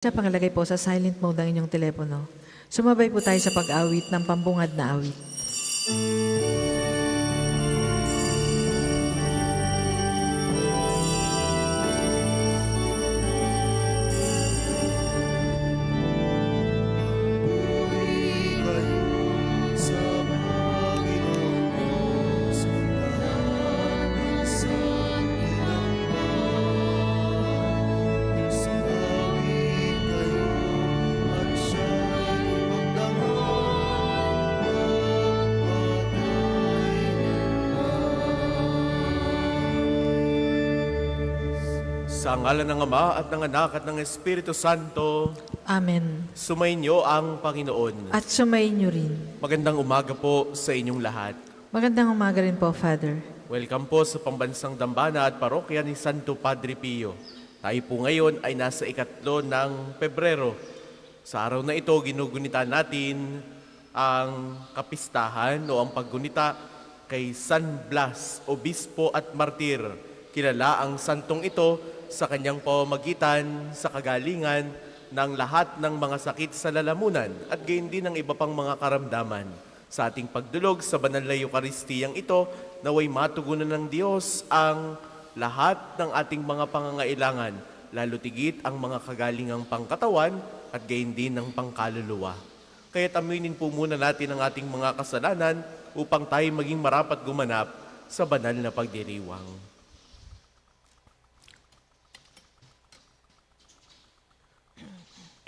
Siya pangalagay po sa silent mode ang inyong telepono. Sumabay po tayo sa pag-awit ng pambungad na awit. Sa ngalan ng Ama at ng Anak at ng Espiritu Santo, Amen. sumainyo ang Panginoon. At sumayin niyo rin. Magandang umaga po sa inyong lahat. Magandang umaga rin po, Father. Welcome po sa Pambansang Dambana at Parokya ni Santo Padre Pio. Tayo po ngayon ay nasa 3 ng Pebrero. Sa araw na ito, ginugunita natin ang kapistahan o ang paggunita kay San Blas, Obispo at Martir. Kilala ang santong ito sa kanyang pamamagitan sa kagalingan ng lahat ng mga sakit sa lalamunan at gayon din ng iba pang mga karamdaman. Sa ating pagdulog sa banal na Eukaristiyang ito, naway matugunan ng Diyos ang lahat ng ating mga pangangailangan, lalo tigit ang mga kagalingang pangkatawan at gayon din ng pangkaluluwa. Kaya't aminin po muna natin ang ating mga kasalanan upang tayo maging marapat gumanap sa banal na pagdiriwang.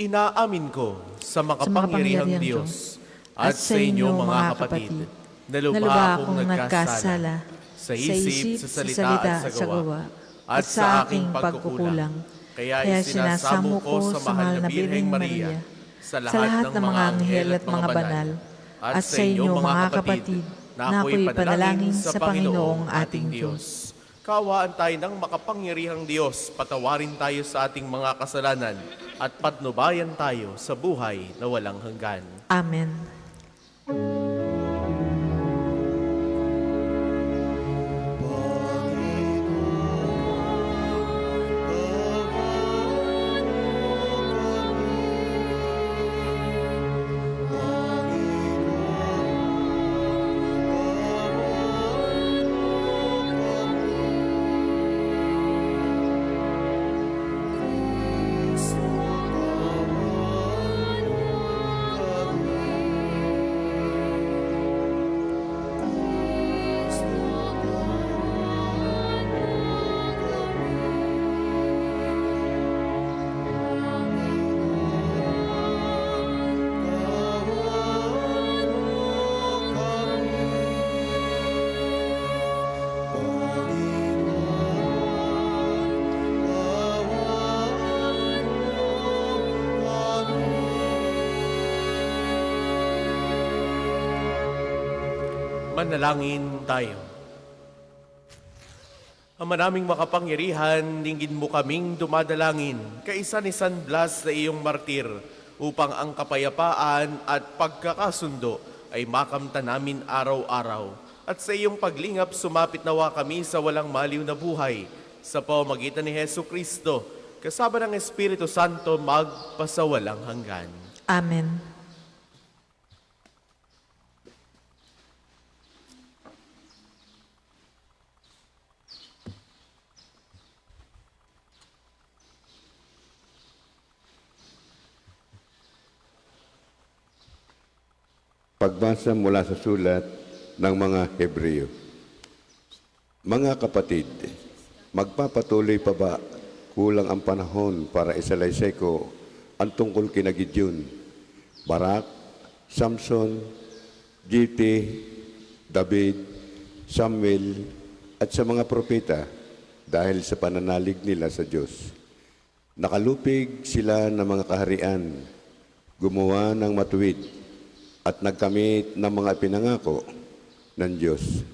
Inaamin ko sa makapangyarihang Diyos at sa inyo mga kapatid na lubha akong nagkasala sa isip, sa salita at sa gawa at sa aking pagkukulang. Kaya isinasamo ko sa mahal na Birheng Maria, sa lahat ng mga anghel at mga banal, at sa inyo mga kapatid na ako'y panalangin sa Panginoong ating Diyos. Kaawaan tayo ng makapangyarihang Diyos, patawarin tayo sa ating mga kasalanan, at patnubayan tayo sa buhay na walang hanggan. Amen. Manalangin tayo. Ama naming makapangyarihan, dinggin mo kaming dumadalangin kaisa ni San Blas na iyong martir upang ang kapayapaan at pagkakasundo ay makamta namin araw-araw. At sa iyong paglingap, sumapit nawa kami sa walang maliw na buhay sa pamamagitan ni Hesu Kristo, kasama ng Espiritu Santo magpasawalang hanggan. Amen. Pagbasa mula sa sulat ng mga Hebreo. Mga kapatid, magpapatuloy pa ba kulang ang panahon para isalaysay ko ang tungkol kina Gideon, Barak, Samson, Gideon, David, Samuel at sa mga propeta dahil sa pananalig nila sa Diyos. Nakalupig sila ng mga kaharian, gumawa ng matuwid, at nagkamit ng mga pinangako ng Diyos.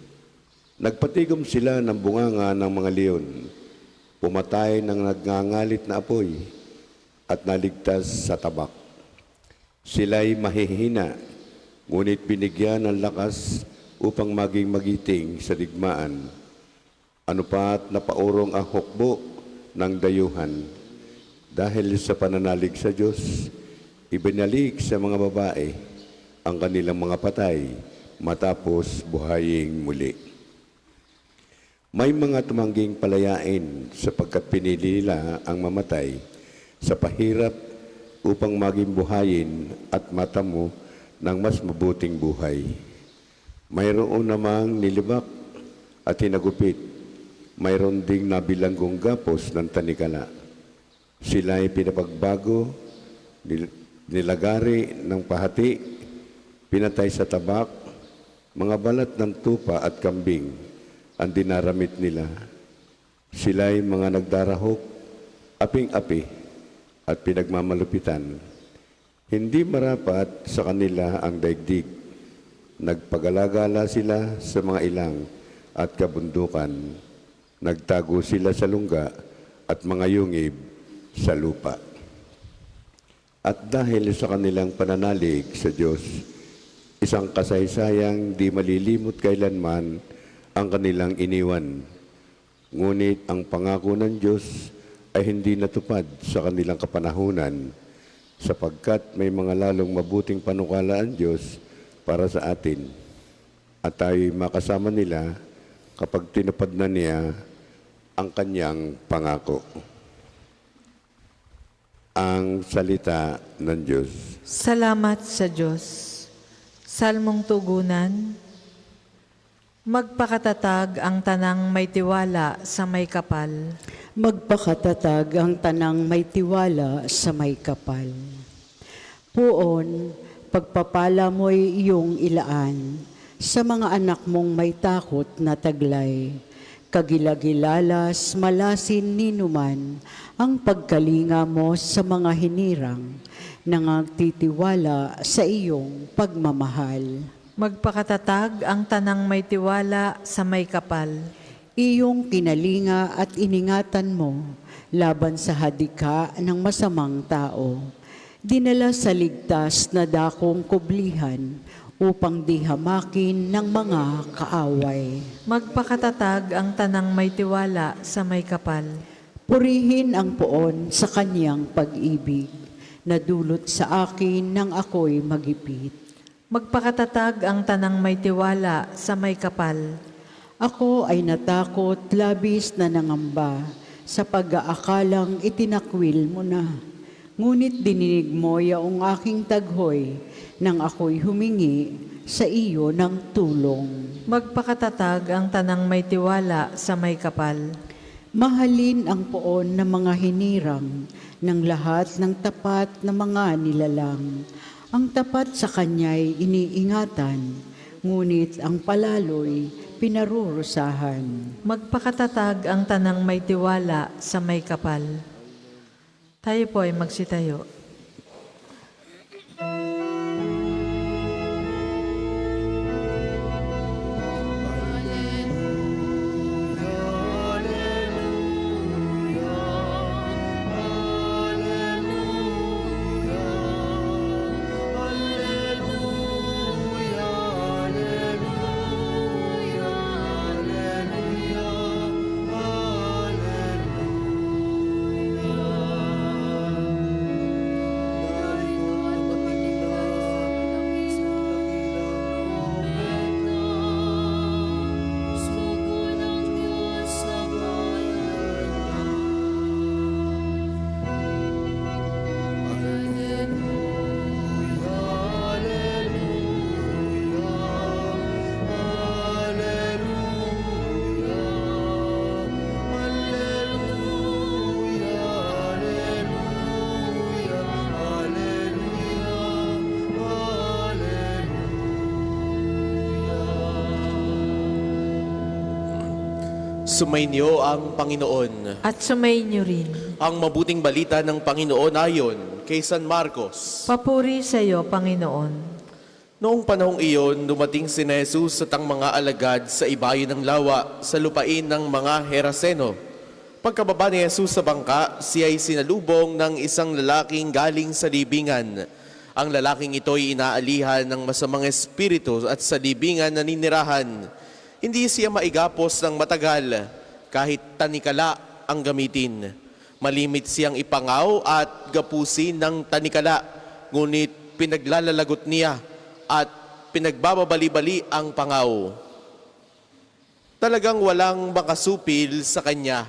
Nagpatigom sila ng bunganga ng mga leon, pumatay ng nagngangalit na apoy, at naligtas sa tabak. Sila'y mahihina, ngunit binigyan ng lakas upang maging magiting sa digmaan. Ano pa't napaurong ang hukbo ng dayuhan. Dahil sa pananalig sa Diyos, ibinalik sa mga babae ang kanilang mga patay matapos buhayin muli. May mga tumangging palayain sapagkat pinili nila ang mamatay sa pahirap upang maging buhayin at matamo ng mas mabuting buhay. Mayroon namang nilibak at hinagupit. Mayroon ding nabilanggong gapos ng tanikala. Sila ay pinapagbago, nilagari ng pahati, pinatay sa tabak, mga balat ng tupa at kambing ang dinaramit nila. Sila ay mga nagdarahok, aping-api at pinagmamalupitan. Hindi marapat sa kanila ang daigdig. Nagpagalagala sila sa mga ilang at kabundukan. Nagtago sila sa lungga at mga yungib sa lupa. At dahil sa kanilang pananalig sa Diyos, isang kasaysayang di malilimot kailanman ang kanilang iniwan. Ngunit ang pangako ng Diyos ay hindi natupad sa kanilang kapanahunan, sapagkat may mga lalong mabuting panukala ang Diyos para sa atin, at tayo'y makasama nila kapag tinupad na niya ang kanyang pangako. Ang salita ng Diyos. Salamat sa Diyos. Salmong tugunan. Magpakatatag ang tanang may tiwala sa may kapal. Magpakatatag ang tanang may tiwala sa may kapal. Puon, pagpapala mo'y iyong ilaan sa mga anak mong may takot na taglay. Kagilagilalas, malasin ninuman ang pagkalinga mo sa mga hinirang na nagtitiwala sa iyong pagmamahal. Magpakatatag ang tanang may tiwala sa may kapal. Iyong kinalinga at iningatan mo laban sa hadika ng masamang tao. Dinala sa ligtas na dakong kublihan upang di hamakin ng mga kaaway. Magpakatatag ang tanang may tiwala sa may kapal. Purihin ang poon sa kanyang pag-ibig, na dulot sa akin nang ako'y magipit. Magpakatatag ang tanang may tiwala sa may kapal. Ako ay natakot, labis na nangamba, sa pag-aakalang itinakwil mo na. Ngunit dininig mo yaong aking taghoy, nang ako'y humingi sa iyo ng tulong. Magpakatatag ang tanang may tiwala sa may kapal. Mahalin ang poon ng mga hinirang ng lahat ng tapat na mga nilalang. Ang tapat sa kanya'y iniingatan, ngunit ang palalo'y pinarurusahan. Magpakatatag ang tanang may tiwala sa may kapal. Tayo po ay magsitayo. Sumainyo ang Panginoon. At sumainyo rin. Ang mabuting balita ng Panginoon ayon kay San Marcos. Papuri sa iyo, Panginoon. Noong panahong iyon, dumating si Jesus at ang mga alagad sa ibayo ng lawa sa lupain ng mga Heraseno. Pagkababa ni Jesus sa bangka, siya ay sinalubong ng isang lalaking galing sa libingan. Ang lalaking ito'y inaalihan ng masamang espiritu at sa libingan naninirahan. Hindi siya maigapos ng matagal, kahit tanikala ang gamitin. Malimit siyang ipangaw at gapusin ng tanikala, ngunit pinaglalalagot niya at pinagbababali-bali ang pangaw. Talagang walang makasupil sa kanya.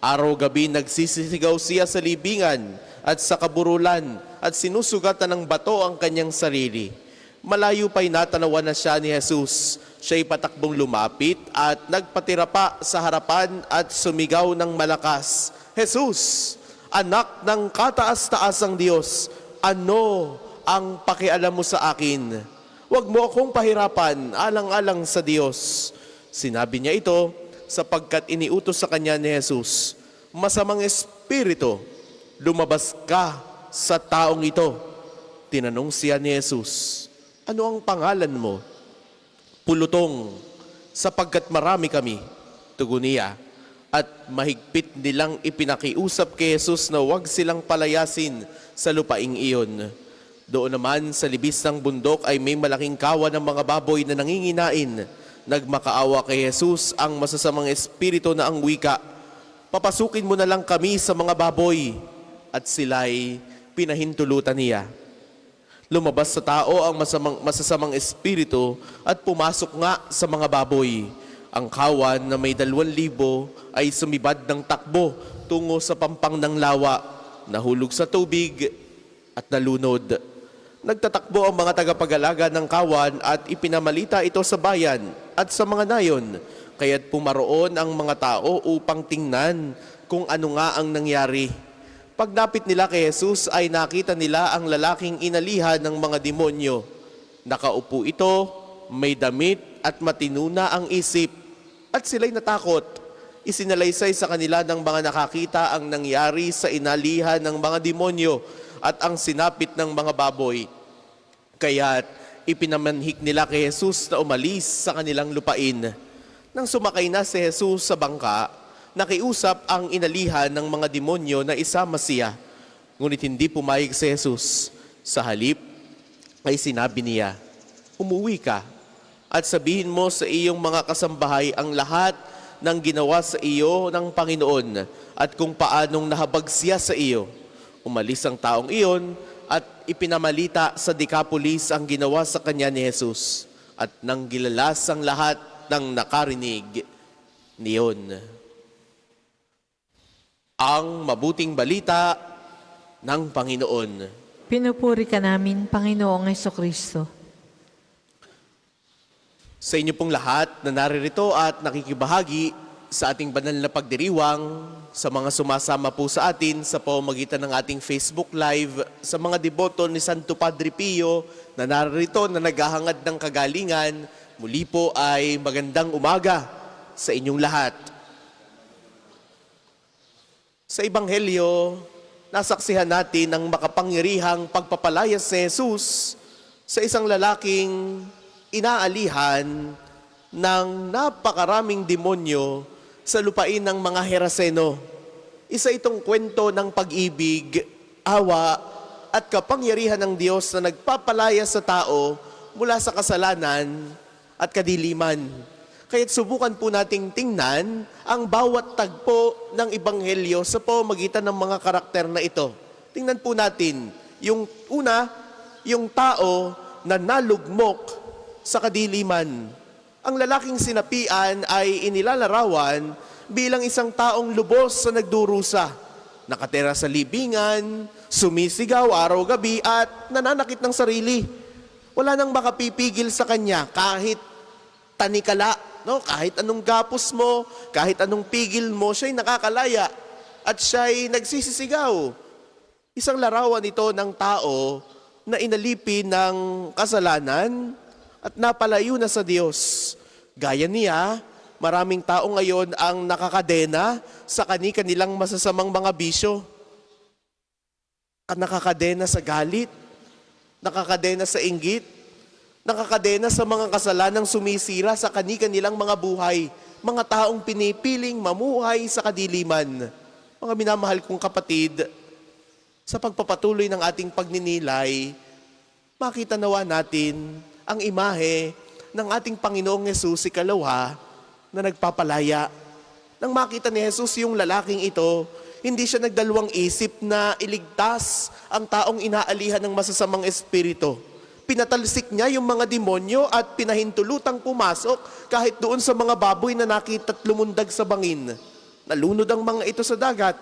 Araw-gabi nagsisisigaw siya sa libingan at sa kaburulan at sinusugatan ng bato ang kanyang sarili. Malayo pa'y natanawan na siya ni Jesus. Siya'y patakbong lumapit at nagpatira pa sa harapan at sumigaw ng malakas, "Jesus, anak ng kataas-taasang Diyos, ano ang pakialam mo sa akin? Huwag mo akong pahirapan, alang-alang sa Diyos." Sinabi niya ito sapagkat iniutos sa kanya ni Jesus, "Masamang espiritu, lumabas ka sa taong ito." Tinanong siya ni Jesus, "Ano ang pangalan mo?" "Pulutong, sapagkat marami kami," tugon niya. At mahigpit nilang ipinakiusap kay Jesus na huwag silang palayasin sa lupaing iyon. Doon naman sa libis ng bundok ay may malaking kawan ng mga baboy na nanginginain. Nagmakaawa kay Jesus ang masasamang espiritu na ang wika, "Papasukin mo na lang kami sa mga baboy." At sila'y pinahintulutan niya. Lumabas sa tao ang masasamang espiritu at pumasok nga sa mga baboy. Ang kawan na may 2,000 ay sumibad ng takbo tungo sa pampang ng lawa, nahulog sa tubig at nalunod. Nagtatakbo ang mga tagapag-alaga ng kawan at ipinamalita ito sa bayan at sa mga nayon, kaya't pumaroon ang mga tao upang tingnan kung ano nga ang nangyari. Pagnapit nila kay Jesus ay nakita nila ang lalaking inalihan ng mga demonyo. Nakaupo ito, may damit at matinuna ang isip, at sila'y natakot. Isinalaysay sa kanila ng mga nakakita ang nangyari sa inalihan ng mga demonyo at ang sinapit ng mga baboy. Kaya't ipinamanhik nila kay Jesus na umalis sa kanilang lupain. Nang sumakay na si Jesus sa bangka, nakiusap ang inalihan ng mga demonyo na isama siya. Ngunit hindi pumayag si Jesus. Sa halip ay sinabi niya, "Umuwi ka at sabihin mo sa iyong mga kasambahay ang lahat ng ginawa sa iyo ng Panginoon at kung paanong nahabag siya sa iyo." Umalis ang taong iyon at ipinamalita sa Decapolis ang ginawa sa kanya ni Jesus. At nang gilalas ang lahat ng nakarinig niyon. Ang mabuting balita ng Panginoon. Pinupuri ka namin, Panginoong Hesukristo. Sa inyo pong lahat na naririto at nakikibahagi sa ating banal na pagdiriwang, sa mga sumasama po sa atin sa pamamagitan ng ating Facebook Live, sa mga deboto ni Santo Padre Pio na naririto na naghahangad ng kagalingan, muli po ay magandang umaga sa inyong lahat. Sa Ebanghelyo, nasaksihan natin ang makapangyarihang pagpapalayas ni Jesus sa isang lalaking inaalihan ng napakaraming demonyo sa lupain ng mga Heraseno. Isa itong kwento ng pag-ibig, awa, at kapangyarihan ng Diyos na nagpapalaya sa tao mula sa kasalanan at kadiliman. Kaya't subukan po nating tingnan ang bawat tagpo ng Ebanghelyo sa pamamagitan ng mga karakter na ito. Tingnan po natin, yung una, yung tao na nalugmok sa kadiliman. Ang lalaking sinapian ay inilalarawan bilang isang taong lubos na nagdurusa, nakatira sa libingan, sumisigaw araw-gabi at nananakit ng sarili. Wala nang makapipigil sa kanya kahit tanikala, no? Kahit anong gapos mo, kahit anong pigil mo, siya'y nakakalaya at siya'y nagsisisigaw. Isang larawan ito ng tao na inalipin ng kasalanan at napalayo na sa Diyos. Gaya niya, maraming tao ngayon ang nakakadena sa kani-kanilang masasamang mga bisyo. At nakakadena sa galit, nakakadena sa inggit, nakakadena sa mga kasalanang sumisira sa kani-kanilang mga buhay, mga taong pinipiling mamuhay sa kadiliman. Mga minamahal kong kapatid, sa pagpapatuloy ng ating pagninilay, makita nawa natin ang imahe ng ating Panginoong Jesus Ikalawa na nagpapalaya. Nang makita ni Jesus yung lalaking ito, Hindi siya nagdalawang isip na iligtas ang taong inaalihan ng masasamang espiritu. Pinatalsik niya yung mga demonyo at pinahintulutang pumasok kahit doon sa mga baboy na nakita't lumundag sa bangin. Nalunod ang mga ito sa dagat.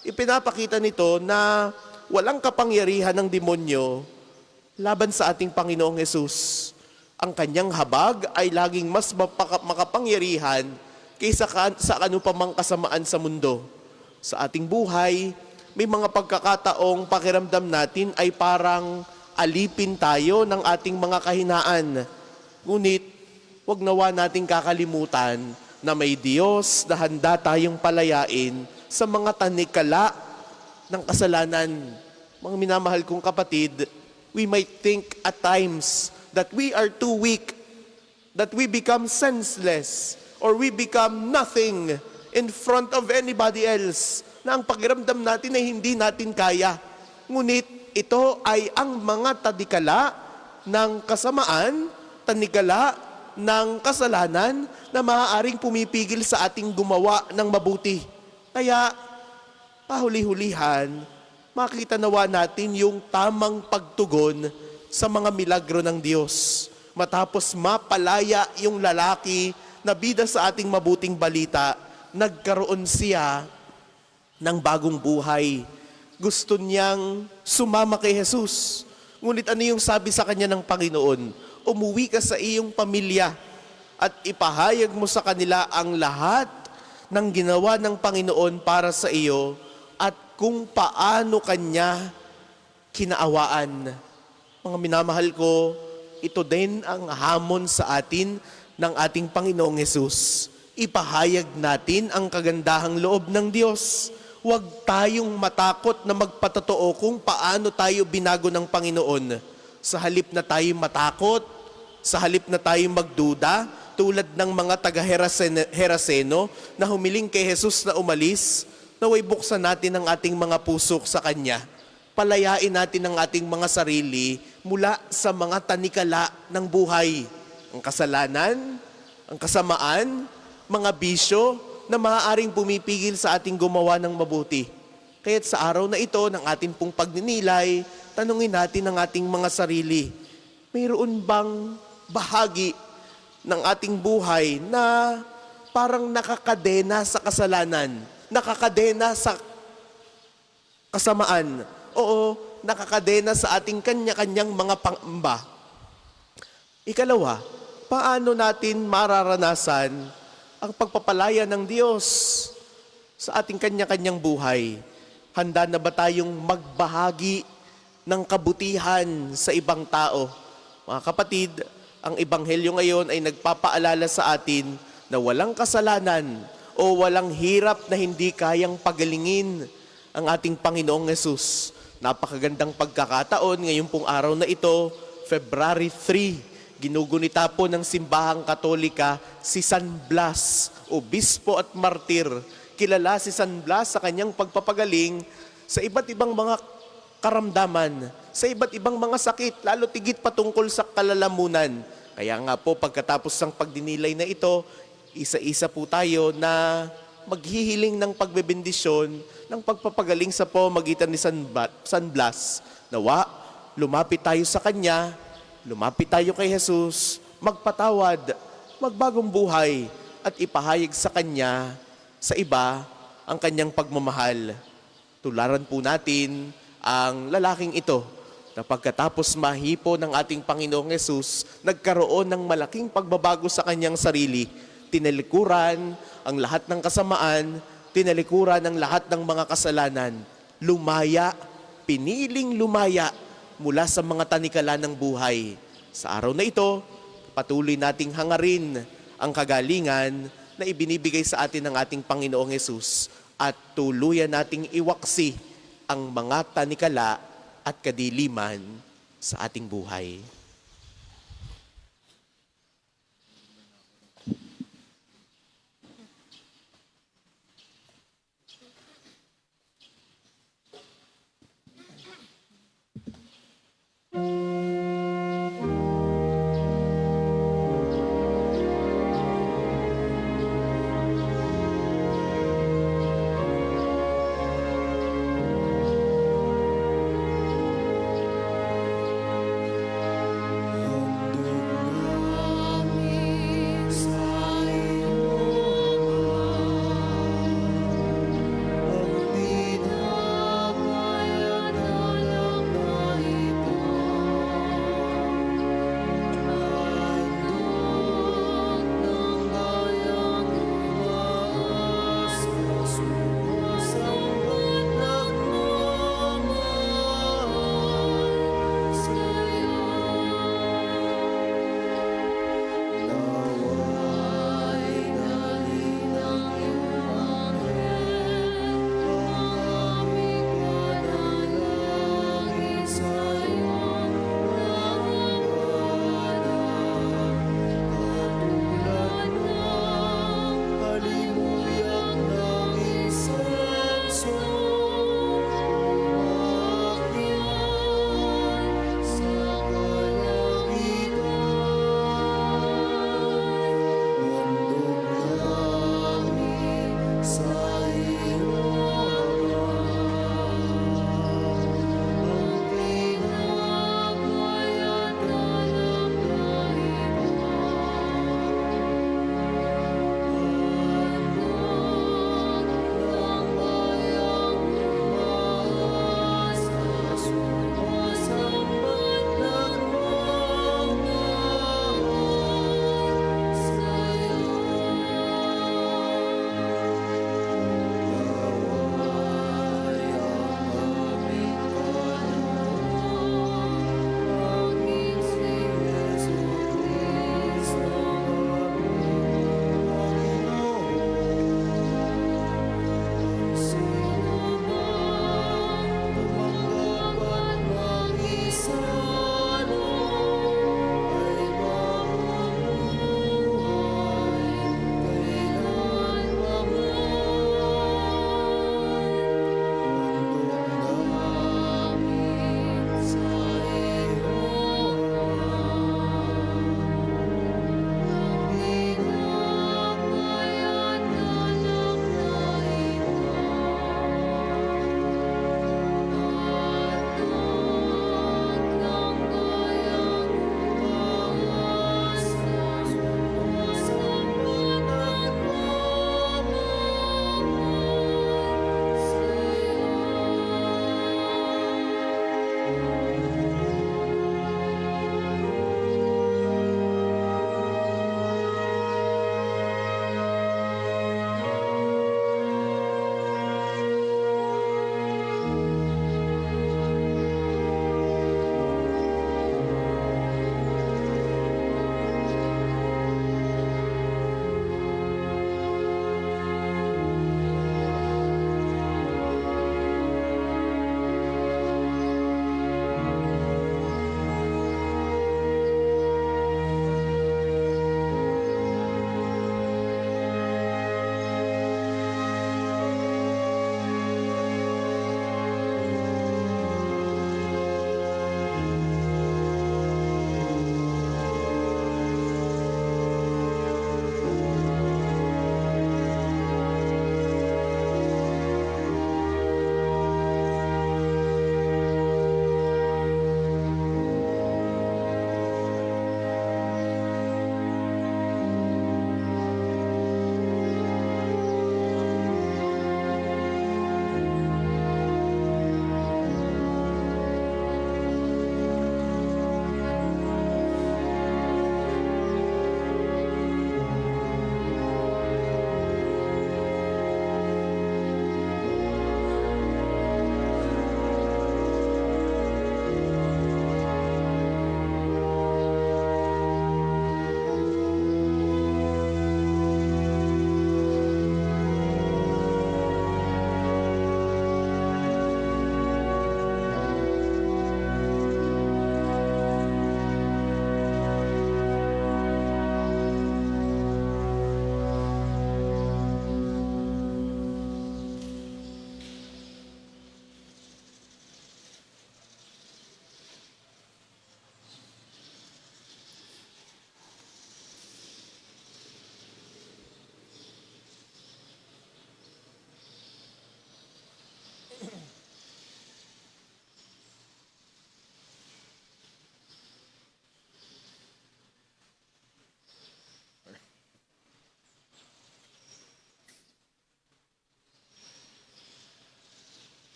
Ipinapakita nito na walang kapangyarihan ng demonyo laban sa ating Panginoong Hesus. Ang kanyang habag ay laging mas makapangyarihan kaysa sa ano pa mang kasamaan sa mundo. Sa ating buhay, may mga pagkakataong pakiramdam natin ay parang alipin tayo ng ating mga kahinaan. Ngunit, wag nawa nating kakalimutan na may Diyos na handa tayong palayain sa mga tanikala ng kasalanan. Mga minamahal kong kapatid, we might think at times that we are too weak, that we become senseless, or we become nothing in front of anybody else, na ang pakiramdam natin ay hindi natin kaya. Ngunit ito ay ang mga tanikala ng kasamaan, tanikala ng kasalanan na maaaring pumipigil sa ating gumawa ng mabuti. Kaya, pahuli-hulihan, makita nawa natin yung tamang pagtugon sa mga milagro ng Diyos. Matapos mapalaya yung lalaki na bida sa ating mabuting balita, nagkaroon siya ng bagong buhay. Gusto niyang sumama kay Jesus. Ngunit ano yung sabi sa kanya ng Panginoon? Umuwi ka sa iyong pamilya at ipahayag mo sa kanila ang lahat ng ginawa ng Panginoon para sa iyo at kung paano kanya kinaawaan. Mga minamahal ko, ito din ang hamon sa atin ng ating Panginoong Hesus. Ipahayag natin ang kagandahang loob ng Diyos. Huwag tayong matakot na magpatotoo kung paano tayo binago ng Panginoon. Sa halip na tayo matakot, sa halip na tayo magduda, tulad ng mga taga-Heraseno na humiling kay Jesus na umalis, naway buksan natin ang ating mga pusok sa Kanya. Palayain natin ang ating mga sarili mula sa mga tanikala ng buhay. Ang kasalanan, ang kasamaan, mga bisyo na maaaring pumipigil sa ating gumawa ng mabuti. Kaya't sa araw na ito ng ating pong pagninilay, tanungin natin ang ating mga sarili. Mayroon bang bahagi ng ating buhay na parang nakakadena sa kasalanan, nakakadena sa kasamaan, o nakakadena sa ating kanya-kanyang mga pangamba? Ikalawa, paano natin mararanasan ang pagpapalaya ng Diyos sa ating kanya-kanyang buhay? Handa na ba tayong magbahagi ng kabutihan sa ibang tao? Mga kapatid, ang Ebanghelyo ngayon ay nagpapaalala sa atin na walang kasalanan o walang hirap na hindi kayang pagalingin ang ating Panginoong Hesus. Napakagandang pagkakataon ngayon pong araw na ito, February 3, ginugunita po ng Simbahang Katolika si San Blas, obispo at martir. Kilala si San Blas sa kanyang pagpapagaling sa iba't ibang mga karamdaman, sa iba't ibang mga sakit, lalo tigit patungkol sa kalalamunan. Kaya nga po, pagkatapos ng pagdinilay na ito, isa-isa po tayo na maghihiling ng pagbebendisyon ng pagpapagaling sa pamamagitan ni San Blas. Nawa, lumapit tayo sa Kanya, lumapit tayo kay Jesus, magpatawad, magbagong buhay, at ipahayag sa Kanya, sa iba, ang Kanyang pagmamahal. Tularan po natin ang lalaking ito na pagkatapos mahipo ng ating Panginoong Hesus, nagkaroon ng malaking pagbabago sa kanyang sarili. Tinalikuran ang lahat ng kasamaan, tinalikuran ang lahat ng mga kasalanan. Lumaya, piniling lumaya mula sa mga tanikala ng buhay. Sa araw na ito, patuloy nating hangarin ang kagalingan na ibinibigay sa atin ng ating Panginoong Hesus at tuluyan nating iwaksi ang mga tanikala at kadiliman sa ating buhay.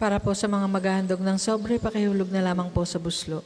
Para po sa mga maghahandog ng sobre, pakihulog na lamang po sa buslo.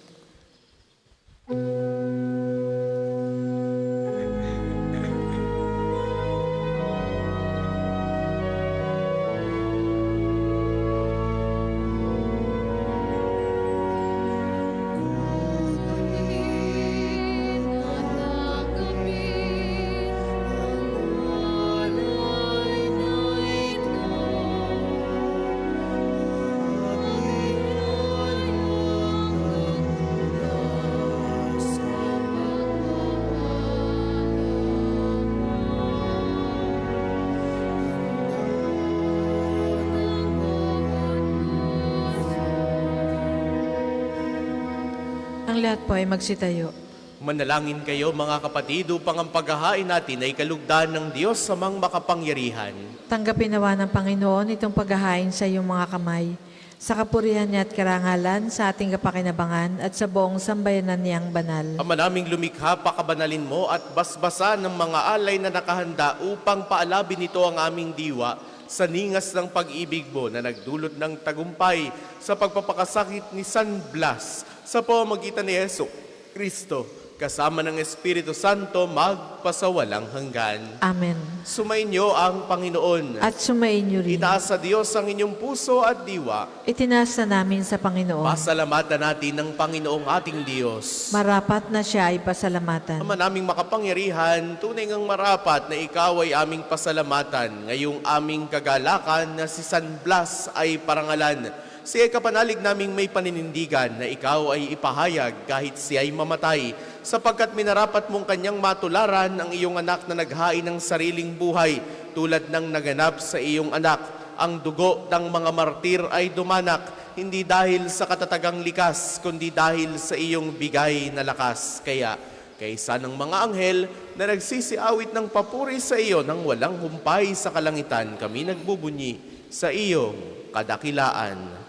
Ang lahat po ay magsitayo. Manalangin kayo mga kapatid upang ang paghahain natin ay kalugdan ng Diyos sa mga makapangyarihan. Tanggapin nawa ng Panginoon itong paghahain sa iyong mga kamay, sa kapurihan niya at karangalan, sa ating kapakinabangan at sa buong sambayanan niyang banal. Ama naming lumikha, pakabanalin mo at basbasan ng mga alay na nakahanda upang paalabin nito ang aming diwa sa ningas ng pag-ibig mo na nagdulot ng tagumpay sa pagpapakasakit ni San Blas sa pamamagitan ni Yesu Kristo, kasama ng Espiritu Santo, magpasawalang hanggan. Amen. Sumainyo ang Panginoon. At sumainyo rin. Itaas sa Diyos ang inyong puso at diwa. Itinaas na namin sa Panginoon. Pasalamatan natin ng Panginoong ating Diyos. Marapat na siya ay pasalamatan. Ama naming makapangyarihan, tunay ngang marapat na ikaw ay aming pasalamatan. Ngayong aming kagalakan na si San Blas ay parangalan. Siya kapanalig naming may paninindigan na ikaw ay ipahayag kahit siya ay mamatay, sapagkat minarapat mong kanyang matularan ang iyong anak na naghain ng sariling buhay, tulad ng naganap sa iyong anak. Ang dugo ng mga martir ay dumanak, hindi dahil sa katatagang likas, kundi dahil sa iyong bigay na lakas. Kaya, kaysa ng mga anghel na nagsisiawit ng papuri sa iyo nang walang humpay sa kalangitan, kami nagbubunyi sa iyong kadakilaan.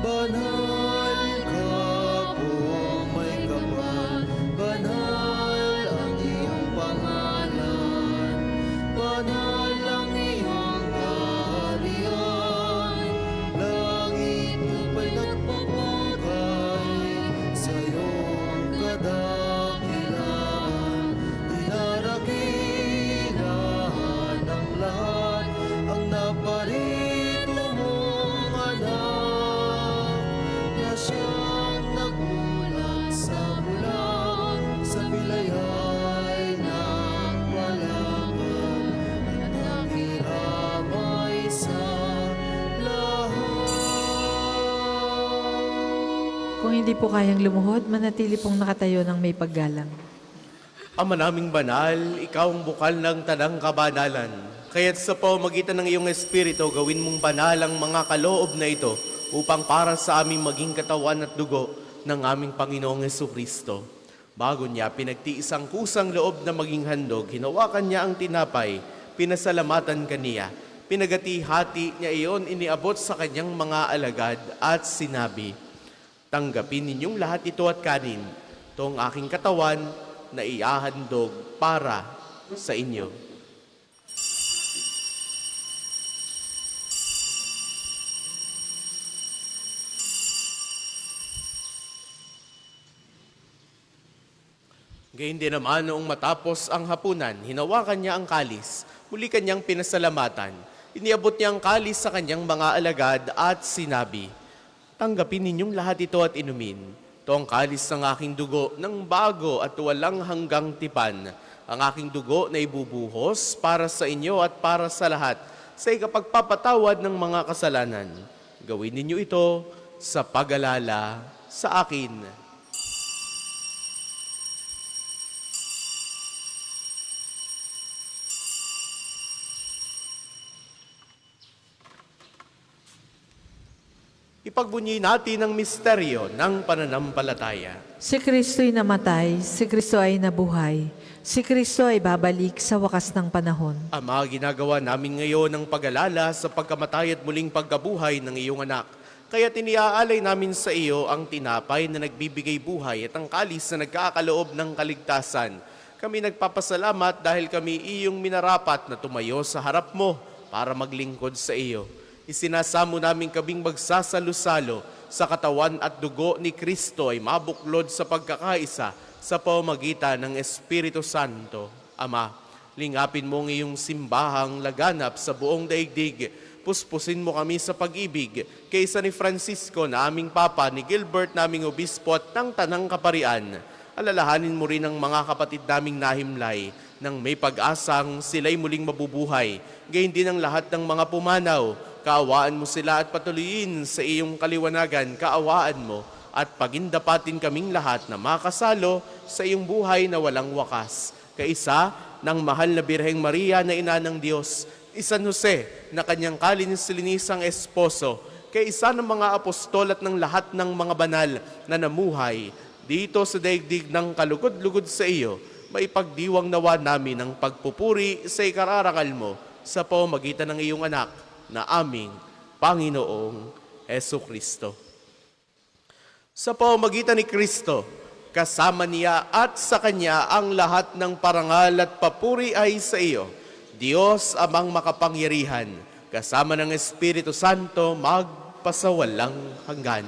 Banal ka po, may kapal, banal ang iyong pangalan, banal ang iyong kaharian, langit lupa'y nagpapagay sa iyong kadakilaan, dinarakilan ng lahat ang naparito mong anak, na siyang nagulat sa bulan, sa bilayay nagpalaban, at nakiramay sa lahat. Kung hindi po kayang lumuhod, manatili pong nakatayo ng may paggalang. Ama naming banal, ikaw ang bukal ng tanang kabanalan. Kaya't sa pamamagitan ng iyong Espiritu, gawin mong banal ang mga kaloob na ito upang para sa aming maging katawan at dugo ng aming Panginoong Jesucristo. Bago niya pinagtiis ang kusang loob na maging handog, hinawakan niya ang tinapay, pinasalamatan kaniya. Pinagati-hati niya iyon, iniabot sa kanyang mga alagad at sinabi, "Tanggapin ninyong lahat ito at kanin. Ito ang aking katawan na iahandog para sa inyo." Gayun din naman noong matapos ang hapunan, hinawakan niya ang kalis, muli kanyang pinasalamatan. Iniabot niya ang kalis sa kanyang mga alagad at sinabi, "Tanggapin ninyong lahat ito at inumin. Ito ang kalis ng aking dugo ng bago at walang hanggang tipan. Ang aking dugo na ibubuhos para sa inyo at para sa lahat sa ikapagpapatawad ng mga kasalanan. Gawin ninyo ito sa pag-alala sa akin." Ipagbunyi natin ang misteryo ng pananampalataya. Si Kristo'y namatay, si Kristo ay nabuhay, si Kristo ay babalik sa wakas ng panahon. Ama, ginagawa namin ngayon ang pag-alala sa pagkamatay at muling pagkabuhay ng iyong anak. Kaya tiniaalay namin sa iyo ang tinapay na nagbibigay buhay at ang kalis na nagkakaloob ng kaligtasan. Kami nagpapasalamat dahil kami iyong minarapat na tumayo sa harap mo para maglingkod sa iyo. Isinasamo namin kaming magsasalo-salo sa katawan at dugo ni Kristo ay mabuklod sa pagkakaisa sa pamamagitan ng Espiritu Santo. Ama, lingapin mo ang iyong simbahang laganap sa buong daigdig. Puspusin mo kami sa pag-ibig kaysa ni Francisco na aming Papa, ni Gilbert naming Obispo at ng Tanang Kaparian. Alalahanin mo rin ang mga kapatid naming nahimlay nang may pag-asang sila'y muling mabubuhay. Gayon din ang lahat ng mga pumanaw. Kaawaan mo sila at patuloyin sa iyong kaliwanagan. Kaawaan mo at pagindapatin kaming lahat na makasalo sa iyong buhay na walang wakas. Kaisa ng mahal na Birheng Maria na ina ng Diyos, San Jose na kanyang kalinis-linisang esposo, kaisa ng mga apostol at ng lahat ng mga banal na namuhay dito sa daigdig ng kalugod-lugod sa iyo, maipagdiwang nawa namin ang pagpupuri sa ikararangal mo sa pamamagitan ng iyong anak na aming Panginoong Hesukristo. Sa pamamagitan ni Kristo, kasama niya at sa Kanya ang lahat ng parangal at papuri ay sa iyo, Diyos amang makapangyarihan, kasama ng Espiritu Santo magpasawalang hanggan.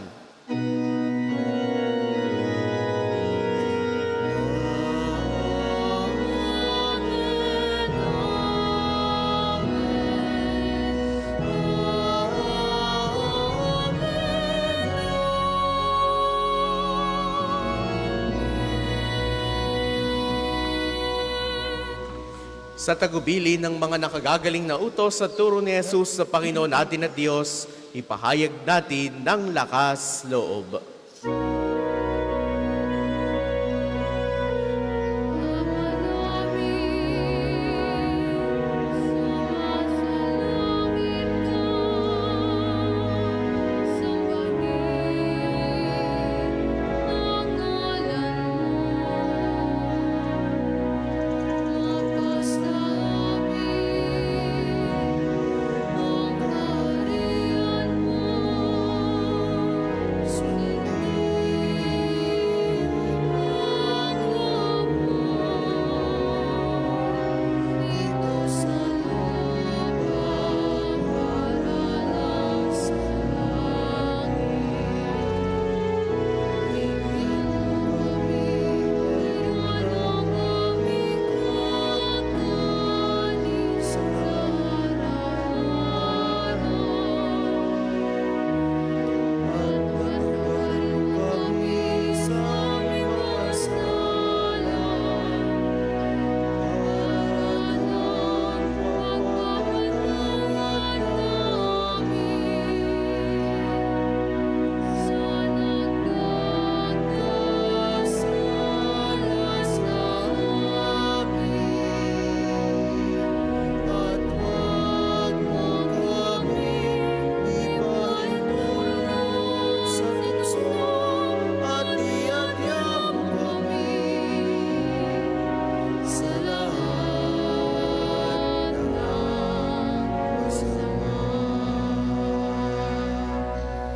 Sa tagubili ng mga nakagagaling na utos sa turo ni Jesus sa Panginoon natin at Diyos, ipahayag natin ng lakas loob.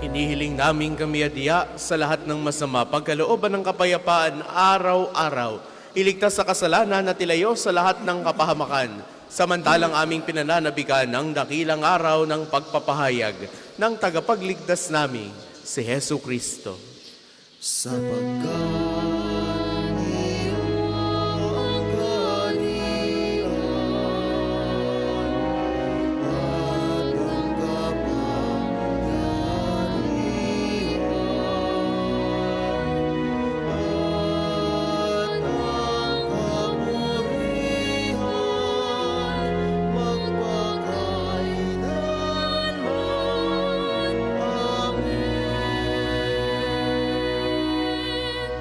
Inihiling namin kami adya sa lahat ng masama, pagkalooban ng kapayapaan araw-araw. Iligtas sa kasalanan at ilayo sa lahat ng kapahamakan. Samantalang aming pinananabikan ng dakilang araw ng pagpapahayag ng tagapagligtas namin, si Hesu Kristo. Sapagkat iyong ang kaharian at ang kapangyarihan at ang kapurihan magpakailanman.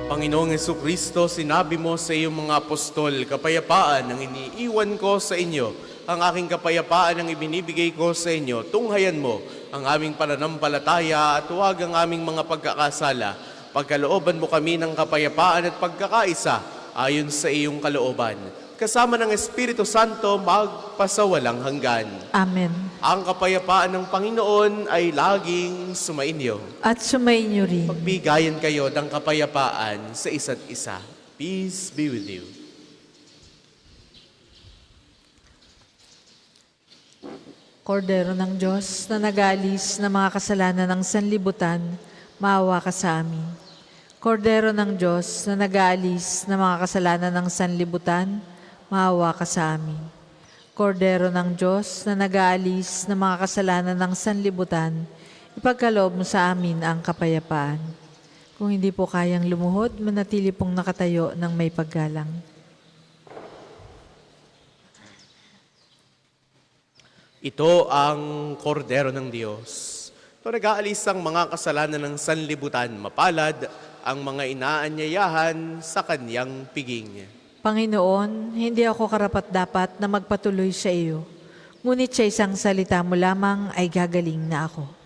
Panginoong Hesukristo, sinabi mo sa iyong mga apostol, kapayapaan ang iniiwan ko sa inyo. Ang aking kapayapaan ang ibinibigay ko sa inyo. Tunghayan mo ang aming pananampalataya at huwag ang aming mga pagkakasala. Pagkalooban mo kami ng kapayapaan at pagkakaisa ayon sa iyong kalooban. Kasama ng Espiritu Santo magpasawalang hanggan. Amen. Ang kapayapaan ng Panginoon ay laging sumainyo. At sumainyo rin. Magbigayan kayo ng kapayapaan sa isa't isa. Peace be with you. Kordero ng Diyos na nag-aalis ng mga kasalanan ng sanlibutan, maawa ka sa amin. Kordero ng Diyos na nag-aalis ng mga kasalanan ng sanlibutan, maawa ka sa amin. Kordero ng Diyos na nag-aalis ng mga kasalanan ng sanlibutan, ipagkaloob mo sa amin ang kapayapaan. Kung hindi po kayang lumuhod, manatili pong nakatayo ng may paggalang. Ito ang kordero ng Diyos. Ito nag-aalis ang mga kasalanan ng sanlibutan. Mapalad ang mga inaanyayahan sa kanyang piging. Panginoon, hindi ako karapat-dapat na magpatuloy sa iyo. Ngunit sa isang salita mo lamang ay gagaling na ako.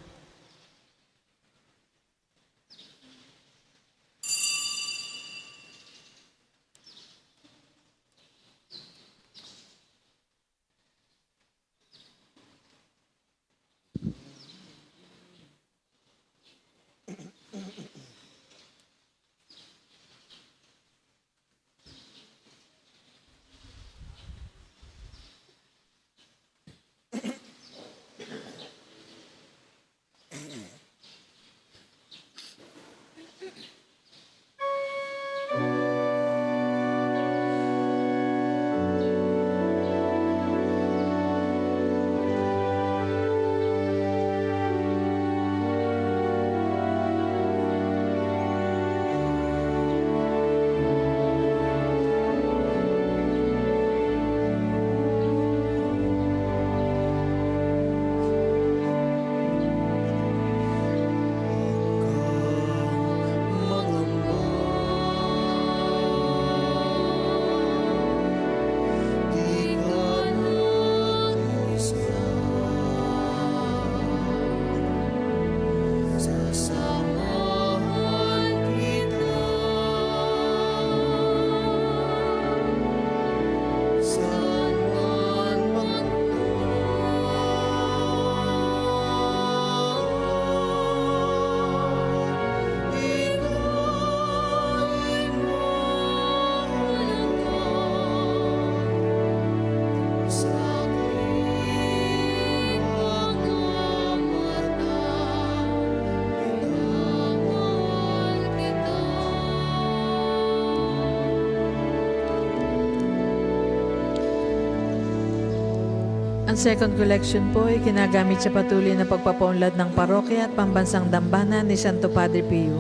Ang second collection po ay ginagamit sa patuloy na pagpapaunlad ng parokya at pambansang dambana ni Santo Padre Pio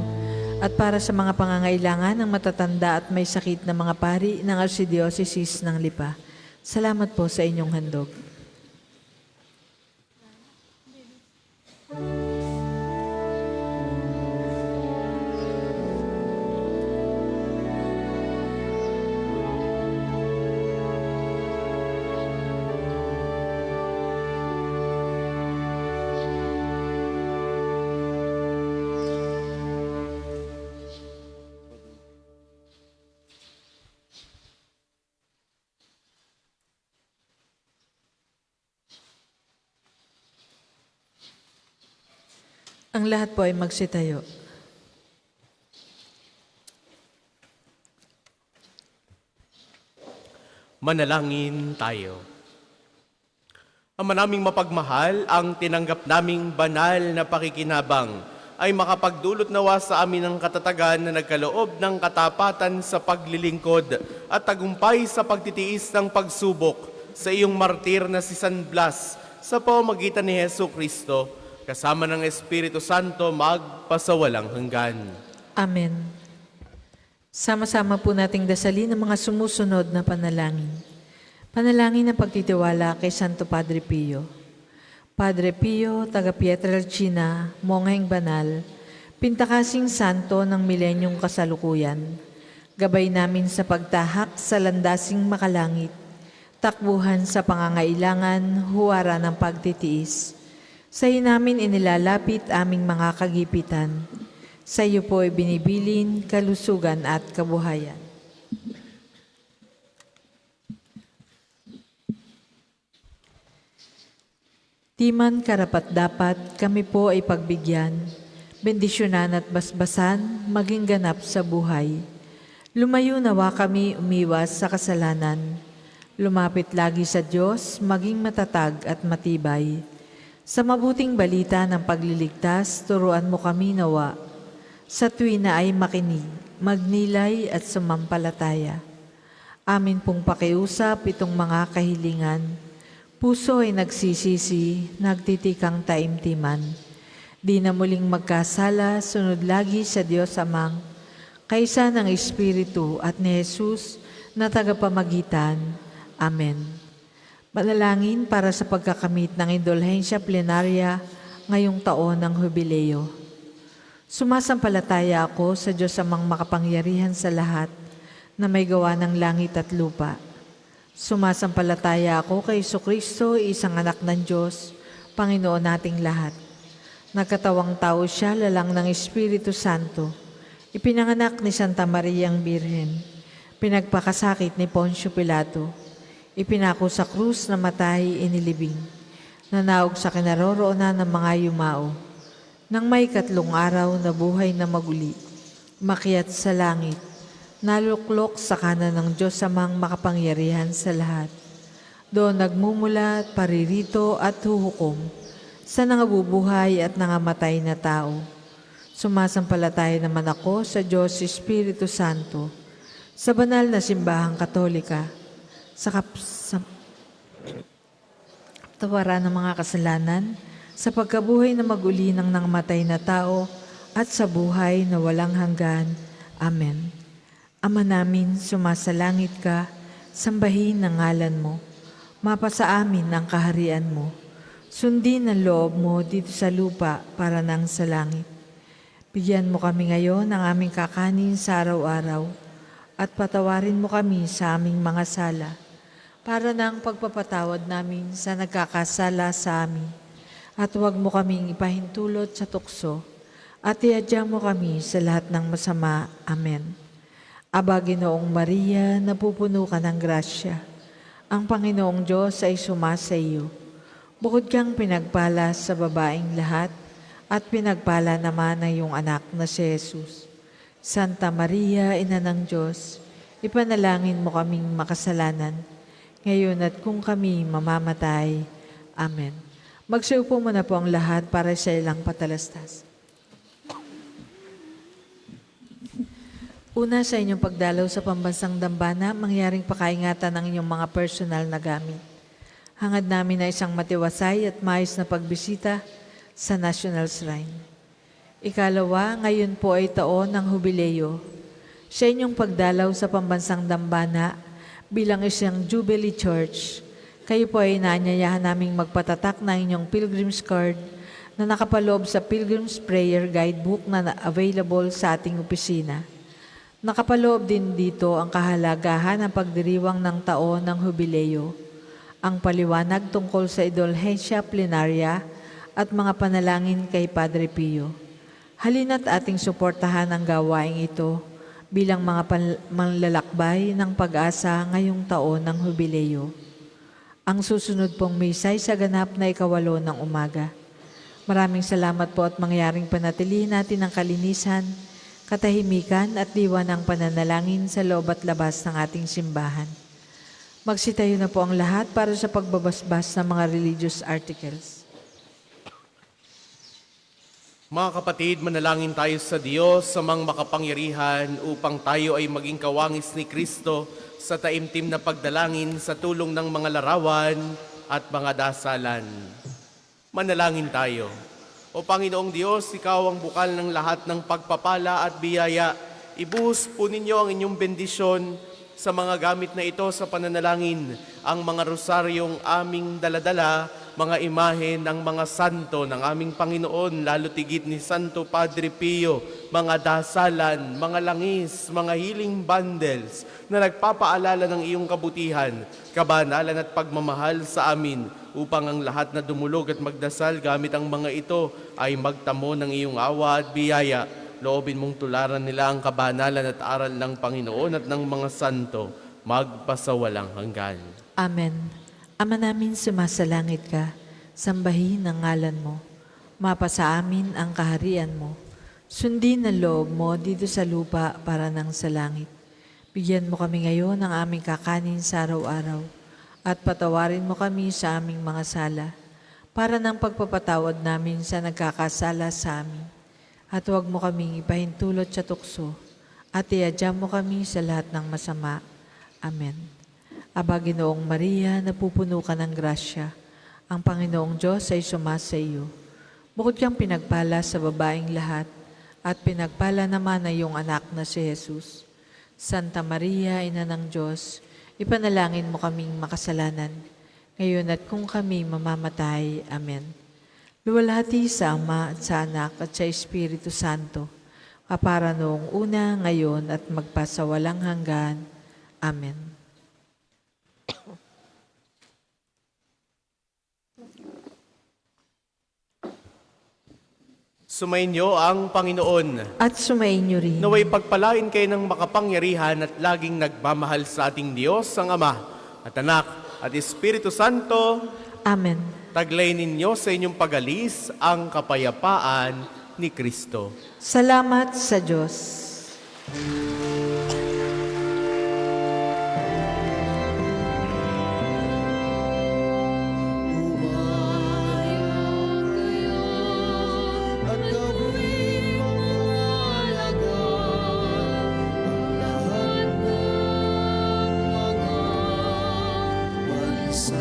at para sa mga pangangailangan ng matatanda at may sakit na mga pari ng Archdiocese ng Lipa. Salamat po sa inyong handog. Ang lahat po ay magsitayo. Manalangin tayo. Ama naming mapagmahal, ang tinanggap naming banal na pakikinabang ay makapagdulot nawa sa amin ng katatagan na nagkaloob ng katapatan sa paglilingkod at tagumpay sa pagtitiis ng pagsubok sa iyong martir na si San Blas sa pamamagitan ni Hesu Kristo, kasama ng Espiritu Santo magpasawalang hanggan. Amen. Sama-sama po nating dasalin ang mga sumusunod na panalangin. Panalangin ng pagtitiwala kay Santo Padre Pio. Padre Pio, taga Pietrelcina, mongheng banal, pintakasing santo ng milenyong kasalukuyan, gabay namin sa pagtahak sa landasing makalangit, takbuhan sa pangangailangan, huwara ng pagtitiis. Sa iyo namin inilalapit aming mga kagipitan. Sa iyo po ay binibilin, kalusugan at kabuhayan. Di man karapat-dapat, kami po ay pagbigyan, bendisyonan at basbasan, maging ganap sa buhay. Lumayo nawa kami umiwas sa kasalanan. Lumapit lagi sa Diyos, maging matatag at matibay. Sa mabuting balita ng pagliligtas, turuan mo kami nawa. Sa tuwina ay makinig, magnilay at sumampalataya. Amin pong pakiusap itong mga kahilingan. Puso ay nagsisisi, nagtitikang taimtiman. Di na muling magkasala, sunod lagi sa Diyos Amang, kaysa ng Espiritu at ni Jesus na tagapamagitan. Amen. Manalangin para sa pagkakamit ng indulhensya plenarya ngayong taon ng Hubileo. Sumasampalataya ako sa Diyos Amang makapangyarihan sa lahat na may gawa ng langit at lupa. Sumasampalataya ako kay Jesucristo, isang anak ng Diyos, Panginoon nating lahat. Nagkatawang tao siya, lalang ng Espiritu Santo. Ipinanganak ni Santa Maria ang Birhen. Pinagpakasakit ni Poncio Pilato. Ipinako sa krus na matay, inilibing. Nanaog sa kinaroroonan ng mga yumao. Nang may 3 araw na buhay na maguli, makyat sa langit, naluklok sa kanan ng Diyos Amang makapangyarihan sa lahat. Doon nagmumula, paririto at huhukom sa nangabubuhay at nangamatay na tao. Sumasampalataya naman ako sa Diyos Espiritu Santo, sa banal na simbahang katolika, sa kapatawaran ng mga kasalanan, sa pagkabuhay na maguli ng nangamatay na tao, at sa buhay na walang hanggan. Amen. Ama namin, sumasalangit ka, sambahin ang ngalan mo. Mapasa amin ang kaharian mo. Sundin ang loob mo dito sa lupa para nang sa langit. Bigyan mo kami ngayon ng aming kakanin sa araw-araw at patawarin mo kami sa aming mga sala para nang pagpapatawad namin sa nagkakasala sa amin. At huwag mo kaming ipahintulot sa tukso at iadya mo kami sa lahat ng masama. Amen. Aba, Ginoong Maria, napupuno ka ng grasya. Ang Panginoong Diyos ay sumasa iyo. Bukod kang pinagpala sa babaeng lahat, at pinagpala naman ang iyong anak na si Jesus. Santa Maria, Ina ng Diyos, ipanalangin mo kaming makasalanan, ngayon at kung kami mamamatay. Amen. Magsiupo muna po ang lahat para sa ilang patalastas. Una, sa inyong pagdalaw sa pambansang dambana, mangyaring pakaingatan ng inyong mga personal na gamit. Hangad namin na isang matiwasay at maayos na pagbisita sa National Shrine. Ikalawa, ngayon po ay taon ng Hubileo. Sa inyong pagdalaw sa pambansang dambana bilang isang Jubilee Church, kayo po ay inaanyayahan naming magpatatak ng inyong Pilgrim's Card na nakapaloob sa Pilgrim's Prayer Guidebook na available sa ating opisina. Nakapaloob din dito ang kahalagahan ng pagdiriwang ng taon ng Hubileo, ang paliwanag tungkol sa indulhensya plenarya at mga panalangin kay Padre Pio. Halina't ating suportahan ang gawaing ito bilang mga manlalakbay ng pag-asa ngayong taon ng Hubileo. Ang susunod pong misay sa ganap na 8 ng umaga. Maraming salamat po at mangyaring panatilihin natin ang kalinisan, katahimikan at diwa ng pananalangin sa loob at labas ng ating simbahan. Magsitayo na po ang lahat para sa pagbabasbas ng mga religious articles. Mga kapatid, manalangin tayo sa Diyos sa mga makapangyarihan upang tayo ay maging kawangis ni Kristo sa taimtim na pagdalangin sa tulong ng mga larawan at mga dasalan. Manalangin tayo. O Panginoong Diyos, Ikaw ang bukal ng lahat ng pagpapala at biyaya. Ibuhos po ninyo ang inyong bendisyon sa mga gamit na ito sa pananalangin, ang mga rosaryong aming daladala, mga imahe ng mga santo ng aming Panginoon, lalo tigit ni Santo Padre Pio, mga dasalan, mga langis, mga healing bundles na nagpapaalala ng iyong kabutihan, kabanalan at pagmamahal sa amin, upang ang lahat na dumulog at magdasal gamit ang mga ito ay magtamo ng iyong awa at biyaya. Loobin mong tularan nila ang kabanalan at aral ng Panginoon at ng mga santo, magpasawalang hanggan. Amen. Ama namin, sumasalangit ka, sambahin ang ngalan mo. Mapasa amin ang kaharian mo. Sundin ang loob mo dito sa lupa para nang sa langit. Bigyan mo kami ngayon ng aming kakanin sa araw-araw at patawarin mo kami sa aming mga sala para ng pagpapatawad namin sa nagkakasala sa amin. At huwag mo kaming ipahintulot sa tukso, at iadya mo kami sa lahat ng masama. Amen. Aba, Ginoong Maria, napupuno ka ng grasya. Ang Panginoong Diyos ay sumasa iyo. Bukod kang pinagpala sa babaeng lahat, at pinagpala naman ay iyong anak na si Jesus. Santa Maria, Ina ng Diyos, ipanalangin mo kaming makasalanan, ngayon at kung kami mamamatay. Amen. Luwalhati sa Ama at sa Anak at sa Espiritu Santo, kapara noong una, ngayon at magpasawalang hanggan. Amen. Sumainyo ang Panginoon. At sumainyo rin. Naway pagpalain kayo ng makapangyarihan at laging nagmamahal sa ating Diyos, ang Ama, at Anak, at Espiritu Santo. Amen. Taglay ninyo sa inyong pag-alis ang kapayapaan ni Kristo. Salamat sa Diyos. At gawin mong alagad ang lahat ng mga bansa.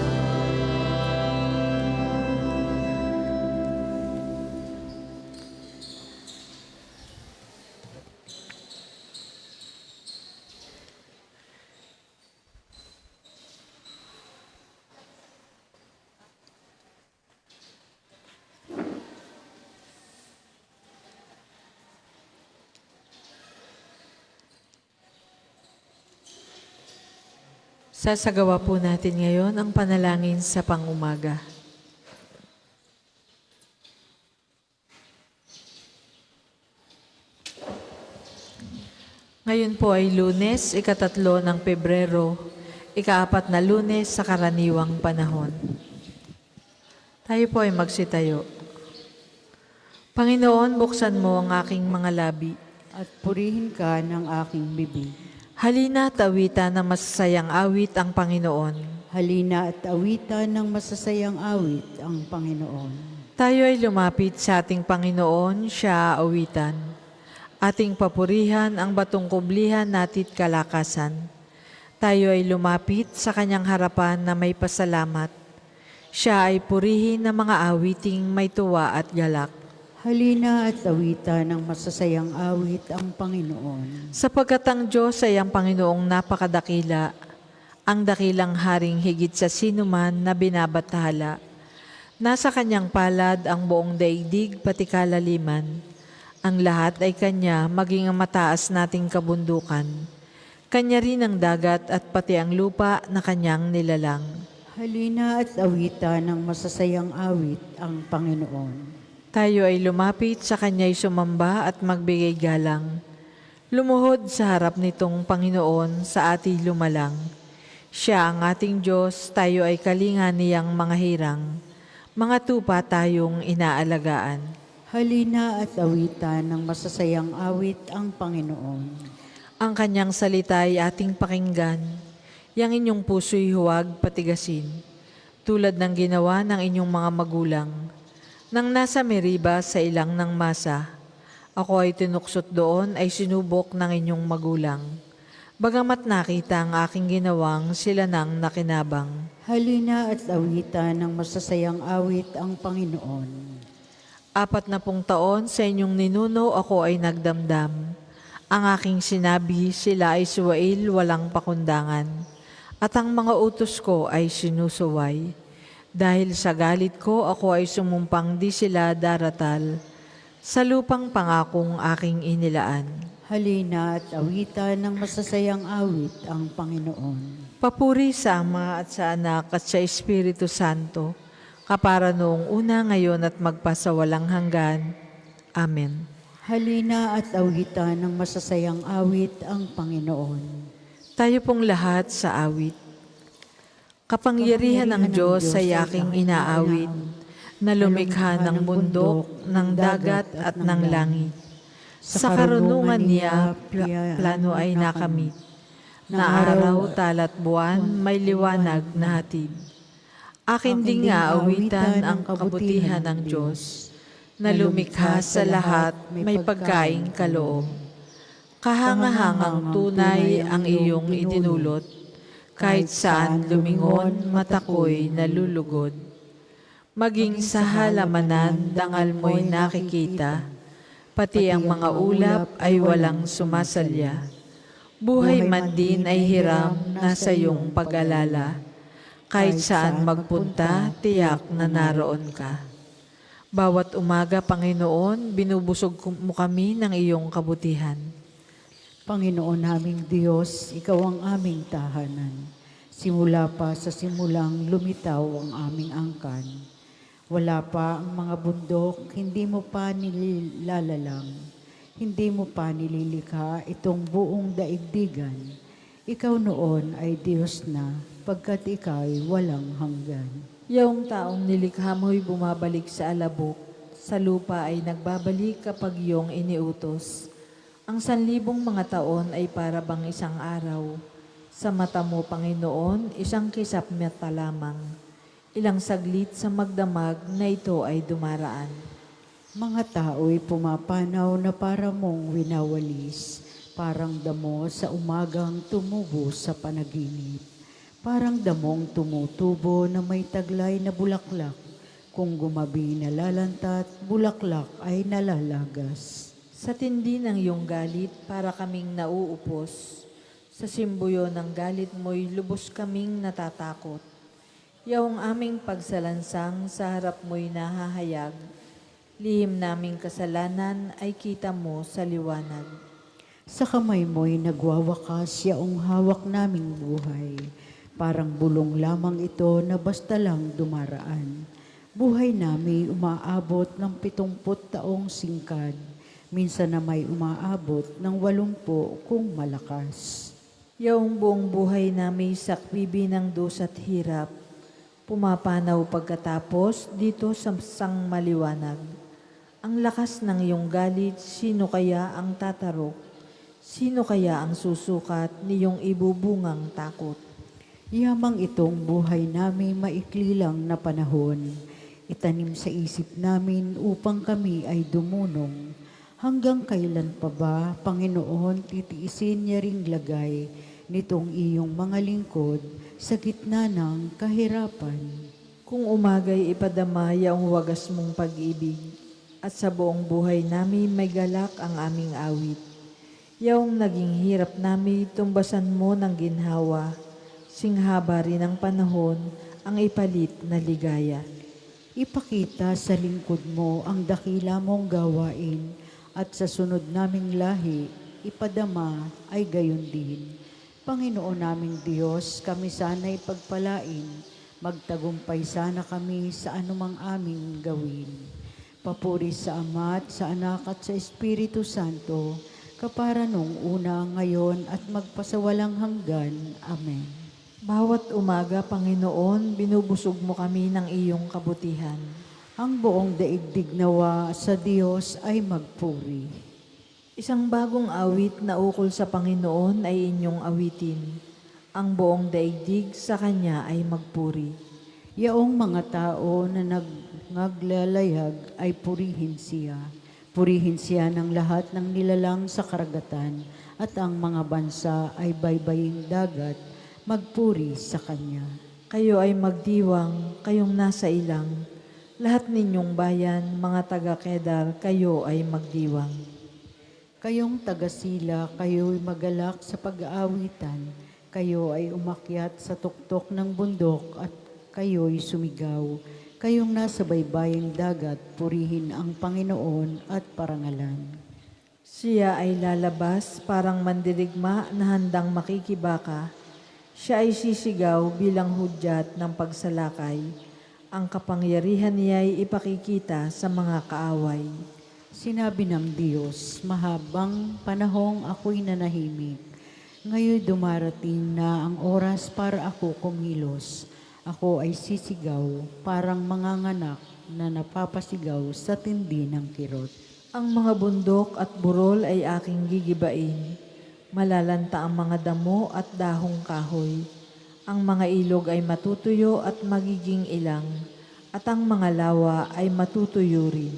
Sasagawa po natin ngayon ang panalangin sa pangumaga. Ngayon po ay Lunes, ikatatlo ng Pebrero, ikaapat na Lunes sa karaniwang panahon. Tayo po ay magsitayo. Panginoon, buksan mo ang aking mga labi. At purihin ka ng aking bibig. Halina at awitan ng masasayang awit ang Panginoon. Halina at awitan ng masasayang awit ang Panginoon. Tayo ay lumapit sa ating Panginoon, siya awitan. Ating papurihan ang batong kublihan natit kalakasan. Tayo ay lumapit sa kanyang harapan na may pasalamat. Siya ay purihin ng mga awiting may tuwa at galak. Halina at awitan ng masasayang awit ang Panginoon. Sapagkat ang Diyos ay ang Panginoong napakadakila, ang dakilang haring higit sa sinuman na binabathala. Nasa kanyang palad ang buong daigdig pati kalaliman. Ang lahat ay kanya, maging ang mataas nating kabundukan. Kanya rin ang dagat at pati ang lupa na kanyang nilalang. Halina at awitan ng masasayang awit ang Panginoon. Tayo ay lumapit sa kanya'y sumamba at magbigay galang. Lumuhod sa harap nitong Panginoon sa ating lumalang. Siya ang ating Diyos, tayo ay kalinga niyang mga hirang. Mga tupa tayong inaalagaan. Halina at awitan ng masasayang awit ang Panginoon. Ang kanyang salita ay ating pakinggan. Yang inyong puso'y huwag patigasin. Tulad ng ginawa ng inyong mga magulang. Nang nasa Meriba sa ilang ng masa, ako ay tinuksot doon ay sinubok ng inyong magulang. Bagamat nakita ang aking ginawang, sila nang nakinabang. Halina at awitan ng masasayang awit ang Panginoon. 40 taon sa inyong ninuno ako ay nagdamdam. Ang aking sinabi, sila ay suwail walang pakundangan. At ang mga utos ko ay sinusuway. Dahil sa galit ko, ako ay sumumpang di sila daratal. Sa lupang pangakong aking inilaan. Halina at awitan ng masasayang awit ang Panginoon. Papuri sa Ama at sa Anak at sa Espiritu Santo, kapara noong una, ngayon at magpasawalang hanggan. Amen. Halina at awitan ng masasayang awit ang Panginoon. Tayo pong lahat sa awit. Kapangyarihan ng Diyos ay aking inaawit, na lumikha ng bundok, ng dagat at ng langit. Sa karunungan niya, plano ay nakamit. Na araw, talat buwan, may liwanag na hatid. Akin din nga awitan ang kabutihan ng Diyos, na lumikha sa lahat may pagkaing kaloob. Kahangahangang tunay ang iyong idinulot, kahit saan lumingon matakoy nalulugod. Maging sa halamanan dangal mo'y nakikita, pati ang mga ulap ay walang sumasalya. Buhay man din ay hiram na sa iyong pag-alala, kahit saan magpunta, tiyak na naroon ka. Bawat umaga, Panginoon, binubusog mo kami ng iyong kabutihan. Panginoon naming Diyos, Ikaw ang aming tahanan. Simula pa sa simulang lumitaw ang aming angkan. Wala pa ang mga bundok, hindi mo pa nilalalang. Hindi mo pa nililikha itong buong daigdigan. Ikaw noon ay Diyos na, pagkat ika'y walang hanggan. Yaong taong nilikha mo'y bumabalik sa alabok, sa lupa ay nagbabalik kapag iyong iniutos. Ang 1,000 mga taon ay para bang isang araw. Sa mata mo, Panginoon, isang kisap mata lamang. Ilang saglit sa magdamag na ito ay dumaraan. Mga tao'y pumapanaw na para mong winawalis, parang damo sa umagang tumubo sa panaginip. Parang damong tumutubo na may taglay na bulaklak. Kung gumabi nalalantat, bulaklak ay nalalagas. Sa tindi ng iyong galit, para kaming nauupos. Sa simbuyo ng galit mo'y lubos kaming natatakot. Yaong aming pagsalansang sa harap mo'y nahahayag. Lihim naming kasalanan ay kita mo sa liwanag. Sa kamay mo'y nagwawakas yaong hawak naming buhay. Parang bulong lamang ito na basta lang dumaraan. Buhay namin umaabot ng 70 taong singkad. Minsan na may umaabot ng 80 kung malakas. Yaong buong buhay namin sakbibi ng dus at hirap. Pumapanaw pagkatapos dito sa sang maliwanag. Ang lakas ng iyong galit, sino kaya ang tatarok? Sino kaya ang susukat niyong ibubungang takot? Yamang itong buhay namin maikli lang na panahon. Itanim sa isip namin upang kami ay dumunong. Hanggang kailan pa ba, Panginoon, titiisin niya ring lagay nitong iyong mga lingkod sa gitna ng kahirapan? Kung umagay ipadama ang wagas mong pag-ibig, at sa buong buhay namin may galak ang aming awit. Yaong naging hirap namin, tumbasan mo ng ginhawa, singhaba rin ang panahon, ang ipalit na ligaya. Ipakita sa lingkod mo ang dakila mong gawain at sa sunod naming lahi, ipadama ay gayon din. Panginoon naming Diyos, kami sana'y pagpalain, magtagumpay sana kami sa anumang aming gawin. Papuri sa Ama at sa Anak at sa Espiritu Santo, kapara nung una, ngayon at magpasawalang hanggan. Amen. Bawat umaga, Panginoon, binubusog mo kami ng iyong kabutihan. Ang buong daigdig nawa sa Diyos ay magpuri. Isang bagong awit na ukol sa Panginoon ay inyong awitin. Ang buong daigdig sa Kanya ay magpuri. Yaong mga tao na naglalayag ay purihin siya. Purihin siya ng lahat ng nilalang sa karagatan at ang mga bansa ay baybaying dagat, magpuri sa Kanya. Kayo ay magdiwang, kayong nasa ilang. Lahat ninyong bayan, mga taga-Kedar, kayo ay magdiwang. Kayong taga-Sila, kayo'y magalak sa pag-aawitan. Kayo ay umakyat sa tuktok ng bundok at kayo'y sumigaw. Kayong nasa baybaying dagat, purihin ang Panginoon at parangalan. Siya ay lalabas parang mandirigma na handang makikibaka. Siya ay sisigaw bilang hudyat ng pagsalakay. Ang kapangyarihan niya ay ipakikita sa mga kaaway. Sinabi ng Diyos, mahabang panahong ako'y nanahimik. Ngayon dumarating na ang oras para ako kumilos. Ako ay sisigaw, parang manganganak na napapasigaw sa tindi ng kirot. Ang mga bundok at burol ay aking gigibain. Malalanta ang mga damo at dahong kahoy. Ang mga ilog ay matutuyo at magiging ilang, at ang mga lawa ay matutuyo rin.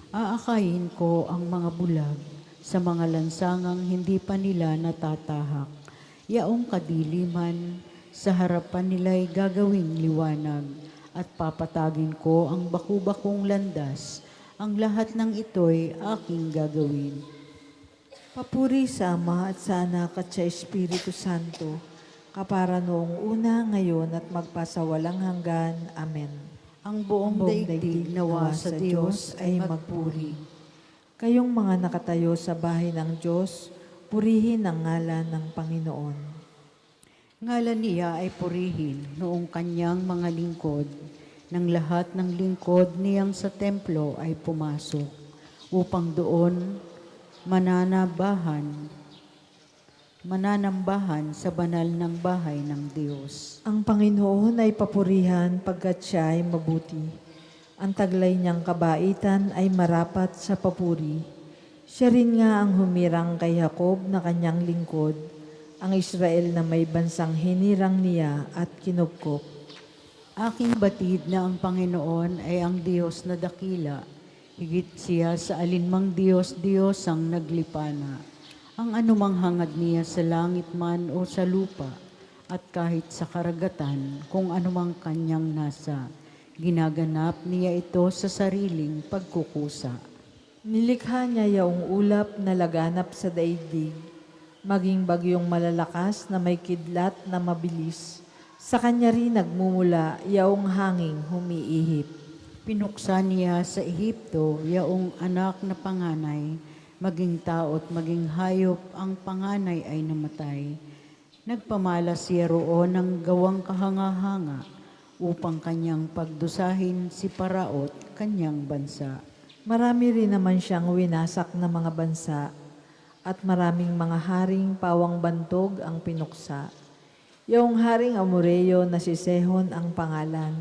Aakayin ko ang mga bulag sa mga lansangang hindi pa nila natatahak. Yaong kadiliman, sa harapan nila'y gagawing liwanag, at papatagin ko ang baku-bakong landas. Ang lahat ng ito'y aking gagawin. Papuri sa Ama at sa Anak at sa Espiritu Santo, kapara noong una, ngayon at magpasawalang hanggan. Amen. Ang buong daigdig nawa sa Diyos ay magpuri. Kayong mga nakatayo sa bahay ng Diyos, purihin ang ngalan ng Panginoon. Ngalan niya ay purihin noong kanyang mga lingkod. Nang lahat ng lingkod niyang sa templo ay pumasok, upang doon mananambahan sa banal ng bahay ng Diyos. Ang Panginoon ay papurihan pagkat siya ay mabuti. Ang taglay niyang kabaitan ay marapat sa papuri. Siya rin nga ang humirang kay Jacob na kanyang lingkod, ang Israel na may bansang hinirang niya at kinupkop. Aking batid na ang Panginoon ay ang Diyos na dakila. Higit siya sa alinmang Diyos ang naglipana. Ang anumang hangad niya sa langit man o sa lupa, at kahit sa karagatan, kung anumang kanyang nasa, ginaganap niya ito sa sariling pagkukusa. Nilikha niya yaong ulap na laganap sa daigdig, maging bagyong malalakas na may kidlat na mabilis. Sa kanya rin nagmumula yaong hanging humiihip. Pinuksan niya sa Ehipto yaong anak na panganay, maging tao at maging hayop ang panganay ay namatay. Nagpamalas siya roon ng gawang kahanga-hanga upang kanyang pagdusahin si Paraot, kanyang bansa. Marami rin naman siyang winasak na mga bansa, at maraming mga haring pawang bantog ang pinuksa. Yung haring Amoreyo na si Sehon ang pangalan,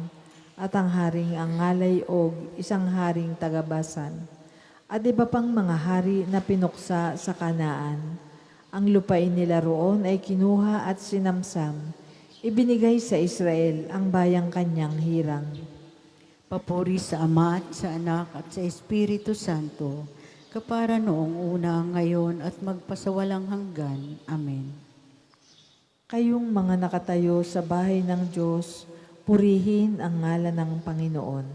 at ang haring ang ngalay Og, isang haring tagabasan. At iba pang mga hari na pinuksa sa Kanaan. Ang lupain nila roon ay kinuha at sinamsam. Ibinigay sa Israel ang bayang kanyang hirang. Papuri sa Ama at sa Anak at sa Espiritu Santo, kapara noong una, ngayon at magpasawalang hanggan. Amen. Kayong mga nakatayo sa bahay ng Diyos, purihin ang ngalan ng Panginoon.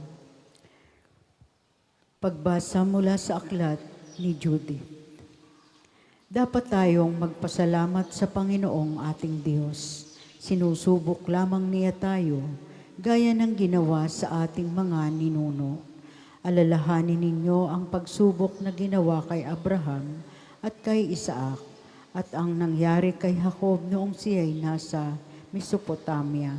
Pagbasa mula sa aklat ni Judith. Dapat tayong magpasalamat sa Panginoong ating Diyos. Sinusubok lamang niya tayo, gaya ng ginawa sa ating mga ninuno. Alalahanin ninyo ang pagsubok na ginawa kay Abraham at kay Isaac, at ang nangyari kay Jacob noong siya'y nasa Mesopotamia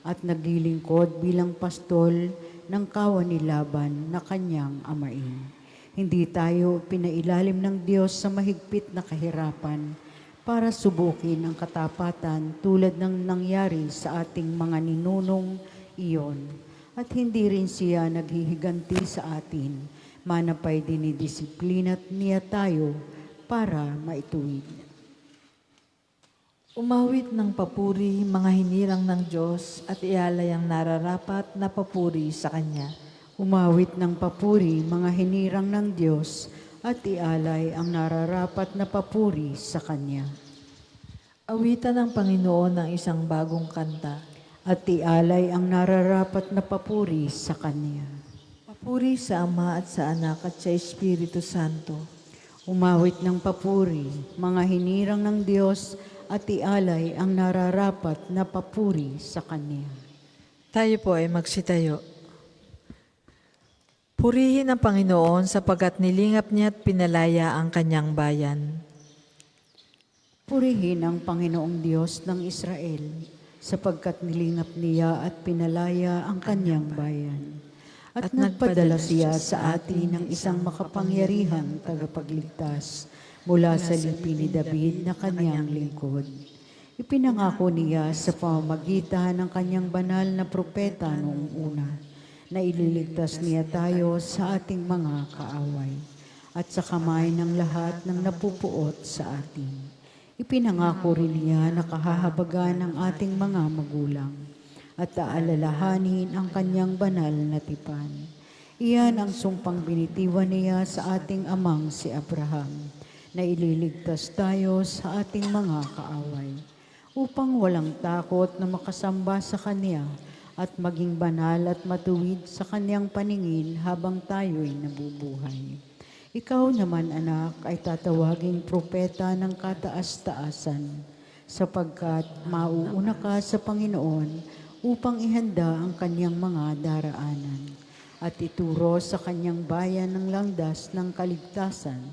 at naglilingkod bilang pastol ng kawan ni Laban na kanyang amain. Hindi tayo pinailalim ng Diyos sa mahigpit na kahirapan para subukin ang katapatan tulad ng nangyari sa ating mga ninunong iyon. At hindi rin siya naghihiganti sa atin, manapay dinidisiplina't niya tayo para maituwid. Umawit ng papuri, mga hinirang ng Diyos, at ialay ang nararapat na papuri sa Kanya. Umawit ng papuri, mga hinirang ng Diyos, at ialay ang nararapat na papuri sa Kanya. Awitan ng Panginoon ng isang bagong kanta. At ialay ang nararapat na papuri sa Kanya. Papuri sa Ama at sa Anak at sa Espiritu Santo. Umawit ng papuri, mga hinirang ng Diyos, at ialay ang nararapat na papuri sa Kanya. Tayo po ay magsitayo. Purihin ang Panginoon sapagkat nilingap niya at pinalaya ang kanyang bayan. Purihin ang Panginoong Diyos ng Israel, sapagkat nilingap niya at pinalaya ang kanyang bayan. At nagpadala siya sa atin ng isang makapangyarihang tagapagligtas mula sa lipi ni David na kanyang lingkod. Ipinangako niya sa pamamagitan ng kanyang banal na propeta noong una, na ililigtas niya tayo sa ating mga kaaway at sa kamay ng lahat ng napupuot sa atin. Ipinangako rin niya na kahahabagan ng ating mga magulang at aalalahanin ang kanyang banal na tipan. Iyan ang sumpang binitiwan niya sa ating amang si Abraham, na ililigtas tayo sa ating mga kaaway, upang walang takot na makasamba sa Kanya at maging banal at matuwid sa Kanyang paningin habang tayo'y nabubuhay. Ikaw naman, anak, ay tatawaging propeta ng kataas-taasan, sapagkat mauuna ka sa Panginoon upang ihanda ang Kanyang mga daraanan at ituro sa Kanyang bayan ng landas ng kaligtasan,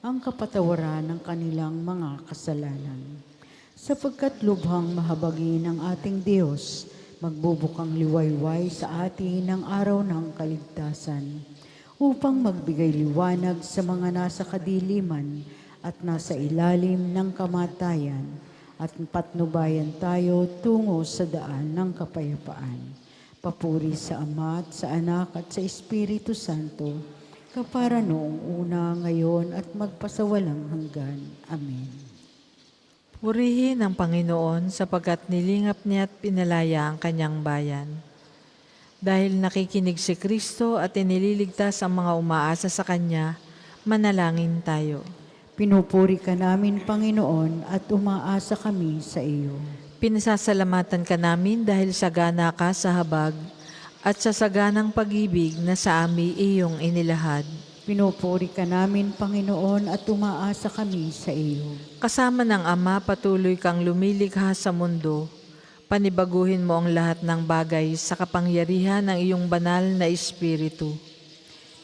ang kapatawaran ng kanilang mga kasalanan. Sapagkat lubhang mahabagin ng ating Diyos, magbubukang liwayway sa atin ang araw ng kaligtasan, upang magbigay liwanag sa mga nasa kadiliman at nasa ilalim ng kamatayan, at patnubayan tayo tungo sa daan ng kapayapaan. Papuri sa Ama at sa Anak at sa Espiritu Santo, kapara noong una, ngayon, at magpasawalang hanggan. Amen. Purihin ang Panginoon sapagkat nilingap niya at pinalaya ang kanyang bayan. Dahil nakikinig si Kristo at inililigtas ang mga umaasa sa Kanya, manalangin tayo. Pinupuri ka namin, Panginoon, at umaasa kami sa iyo. Pinasasalamatan ka namin dahil sagana ka sa habag at sa saganang pag-ibig na sa amin iyong inilahad. Pinupuri ka namin, Panginoon, at umaasa kami sa iyo. Kasama ng Ama, patuloy kang lumilikha sa mundo. Panibaguhin mo ang lahat ng bagay sa kapangyarihan ng iyong banal na Espiritu.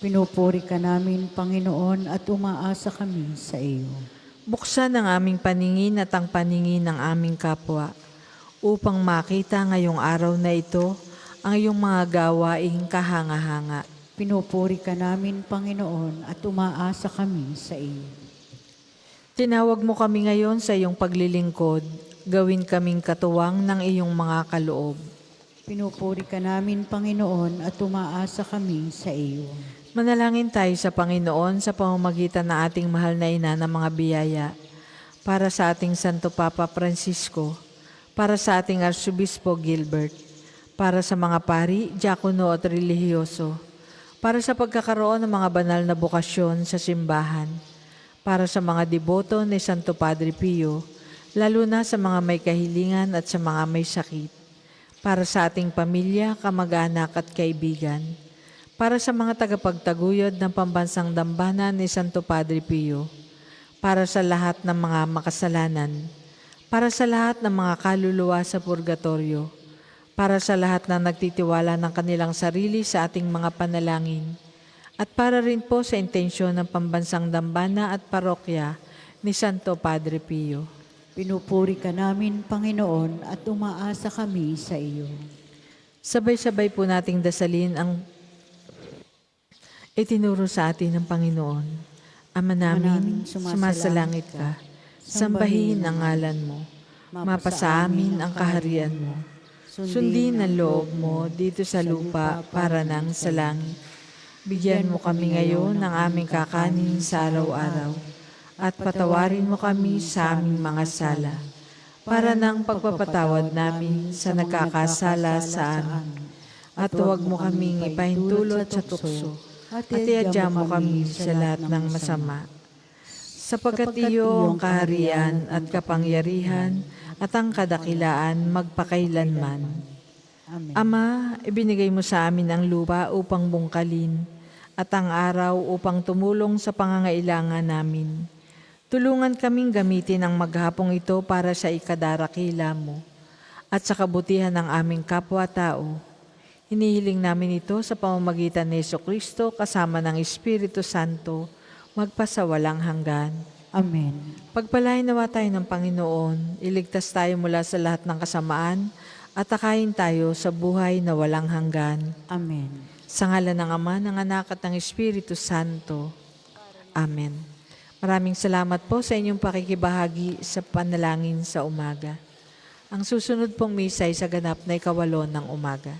Pinupuri ka namin, Panginoon, at umaasa kami sa iyo. Buksan ang aming paningin at ang paningin ng aming kapwa upang makita ngayong araw na ito ang iyong mga gawaing kahanga-hanga. Pinupuri ka namin, Panginoon, at umaasa kami sa iyo. Tinawag mo kami ngayon sa iyong paglilingkod, gawin kaming katuwang ng iyong mga kaloob. Pinupuri ka namin, Panginoon, at umaasa kami sa iyo. Manalangin tayo sa Panginoon sa pamamagitan ng ating mahal na ina ng mga biyaya, para sa ating Santo Papa Francisco, para sa ating Arsobispo Gilbert, para sa mga pari, diakono at relihiyoso, para sa pagkakaroon ng mga banal na bokasyon sa simbahan, para sa mga deboto ni Santo Padre Pio, lalo na sa mga may kahilingan at sa mga may sakit, para sa ating pamilya, kamag-anak at kaibigan, para sa mga tagapagtaguyod ng pambansang dambana ni Santo Padre Pio, para sa lahat ng mga makasalanan, para sa lahat ng mga kaluluwa sa purgatorio, para sa lahat na nagtitiwala ng kanilang sarili sa ating mga panalangin, at para rin po sa intensyon ng pambansang dambana at parokya ni Santo Padre Pio. Pinupuri ka namin, Panginoon, at umaasa kami sa iyo. Sabay-sabay po nating dasalin ang itinuro sa atin ng Panginoon. Ama namin, sumasalangit ka, sambahin ang ngalan mo, mapasa amin ang kaharian mo. Sundin ang loob mo dito sa lupa para nang sa langit. Bigyan mo kami ngayon ng aming kakanin sa araw-araw at patawarin mo kami sa aming mga sala para nang pagpapatawad namin sa nagkakasala sa amin. At huwag mo kaming ipahintulot sa tukso at iadya mo kami sa lahat ng masama. Sapagkat iyo ang kaharian at kapangyarihan at ang kadakilaan magpakailanman. Amen. Ama, ibinigay mo sa amin ang lupa upang bungkalin at ang araw upang tumulong sa pangangailangan namin. Tulungan kaming gamitin ang maghapong ito para sa ikadarakila mo at sa kabutihan ng aming kapwa-tao. Hinihiling namin ito sa pamamagitan ni Jesucristo kasama ng Espiritu Santo, magpasawalang hanggan. Amen. Pagpalain nawa tayo ng Panginoon, iligtas tayo mula sa lahat ng kasamaan at takayin tayo sa buhay na walang hanggan. Amen. Sa ngalan ng Ama, ng Anak at ng Espiritu Santo. Amen. Maraming salamat po sa inyong pakikibahagi sa panalangin sa umaga. Ang susunod pong misa ay sa ganap na 8 ng umaga.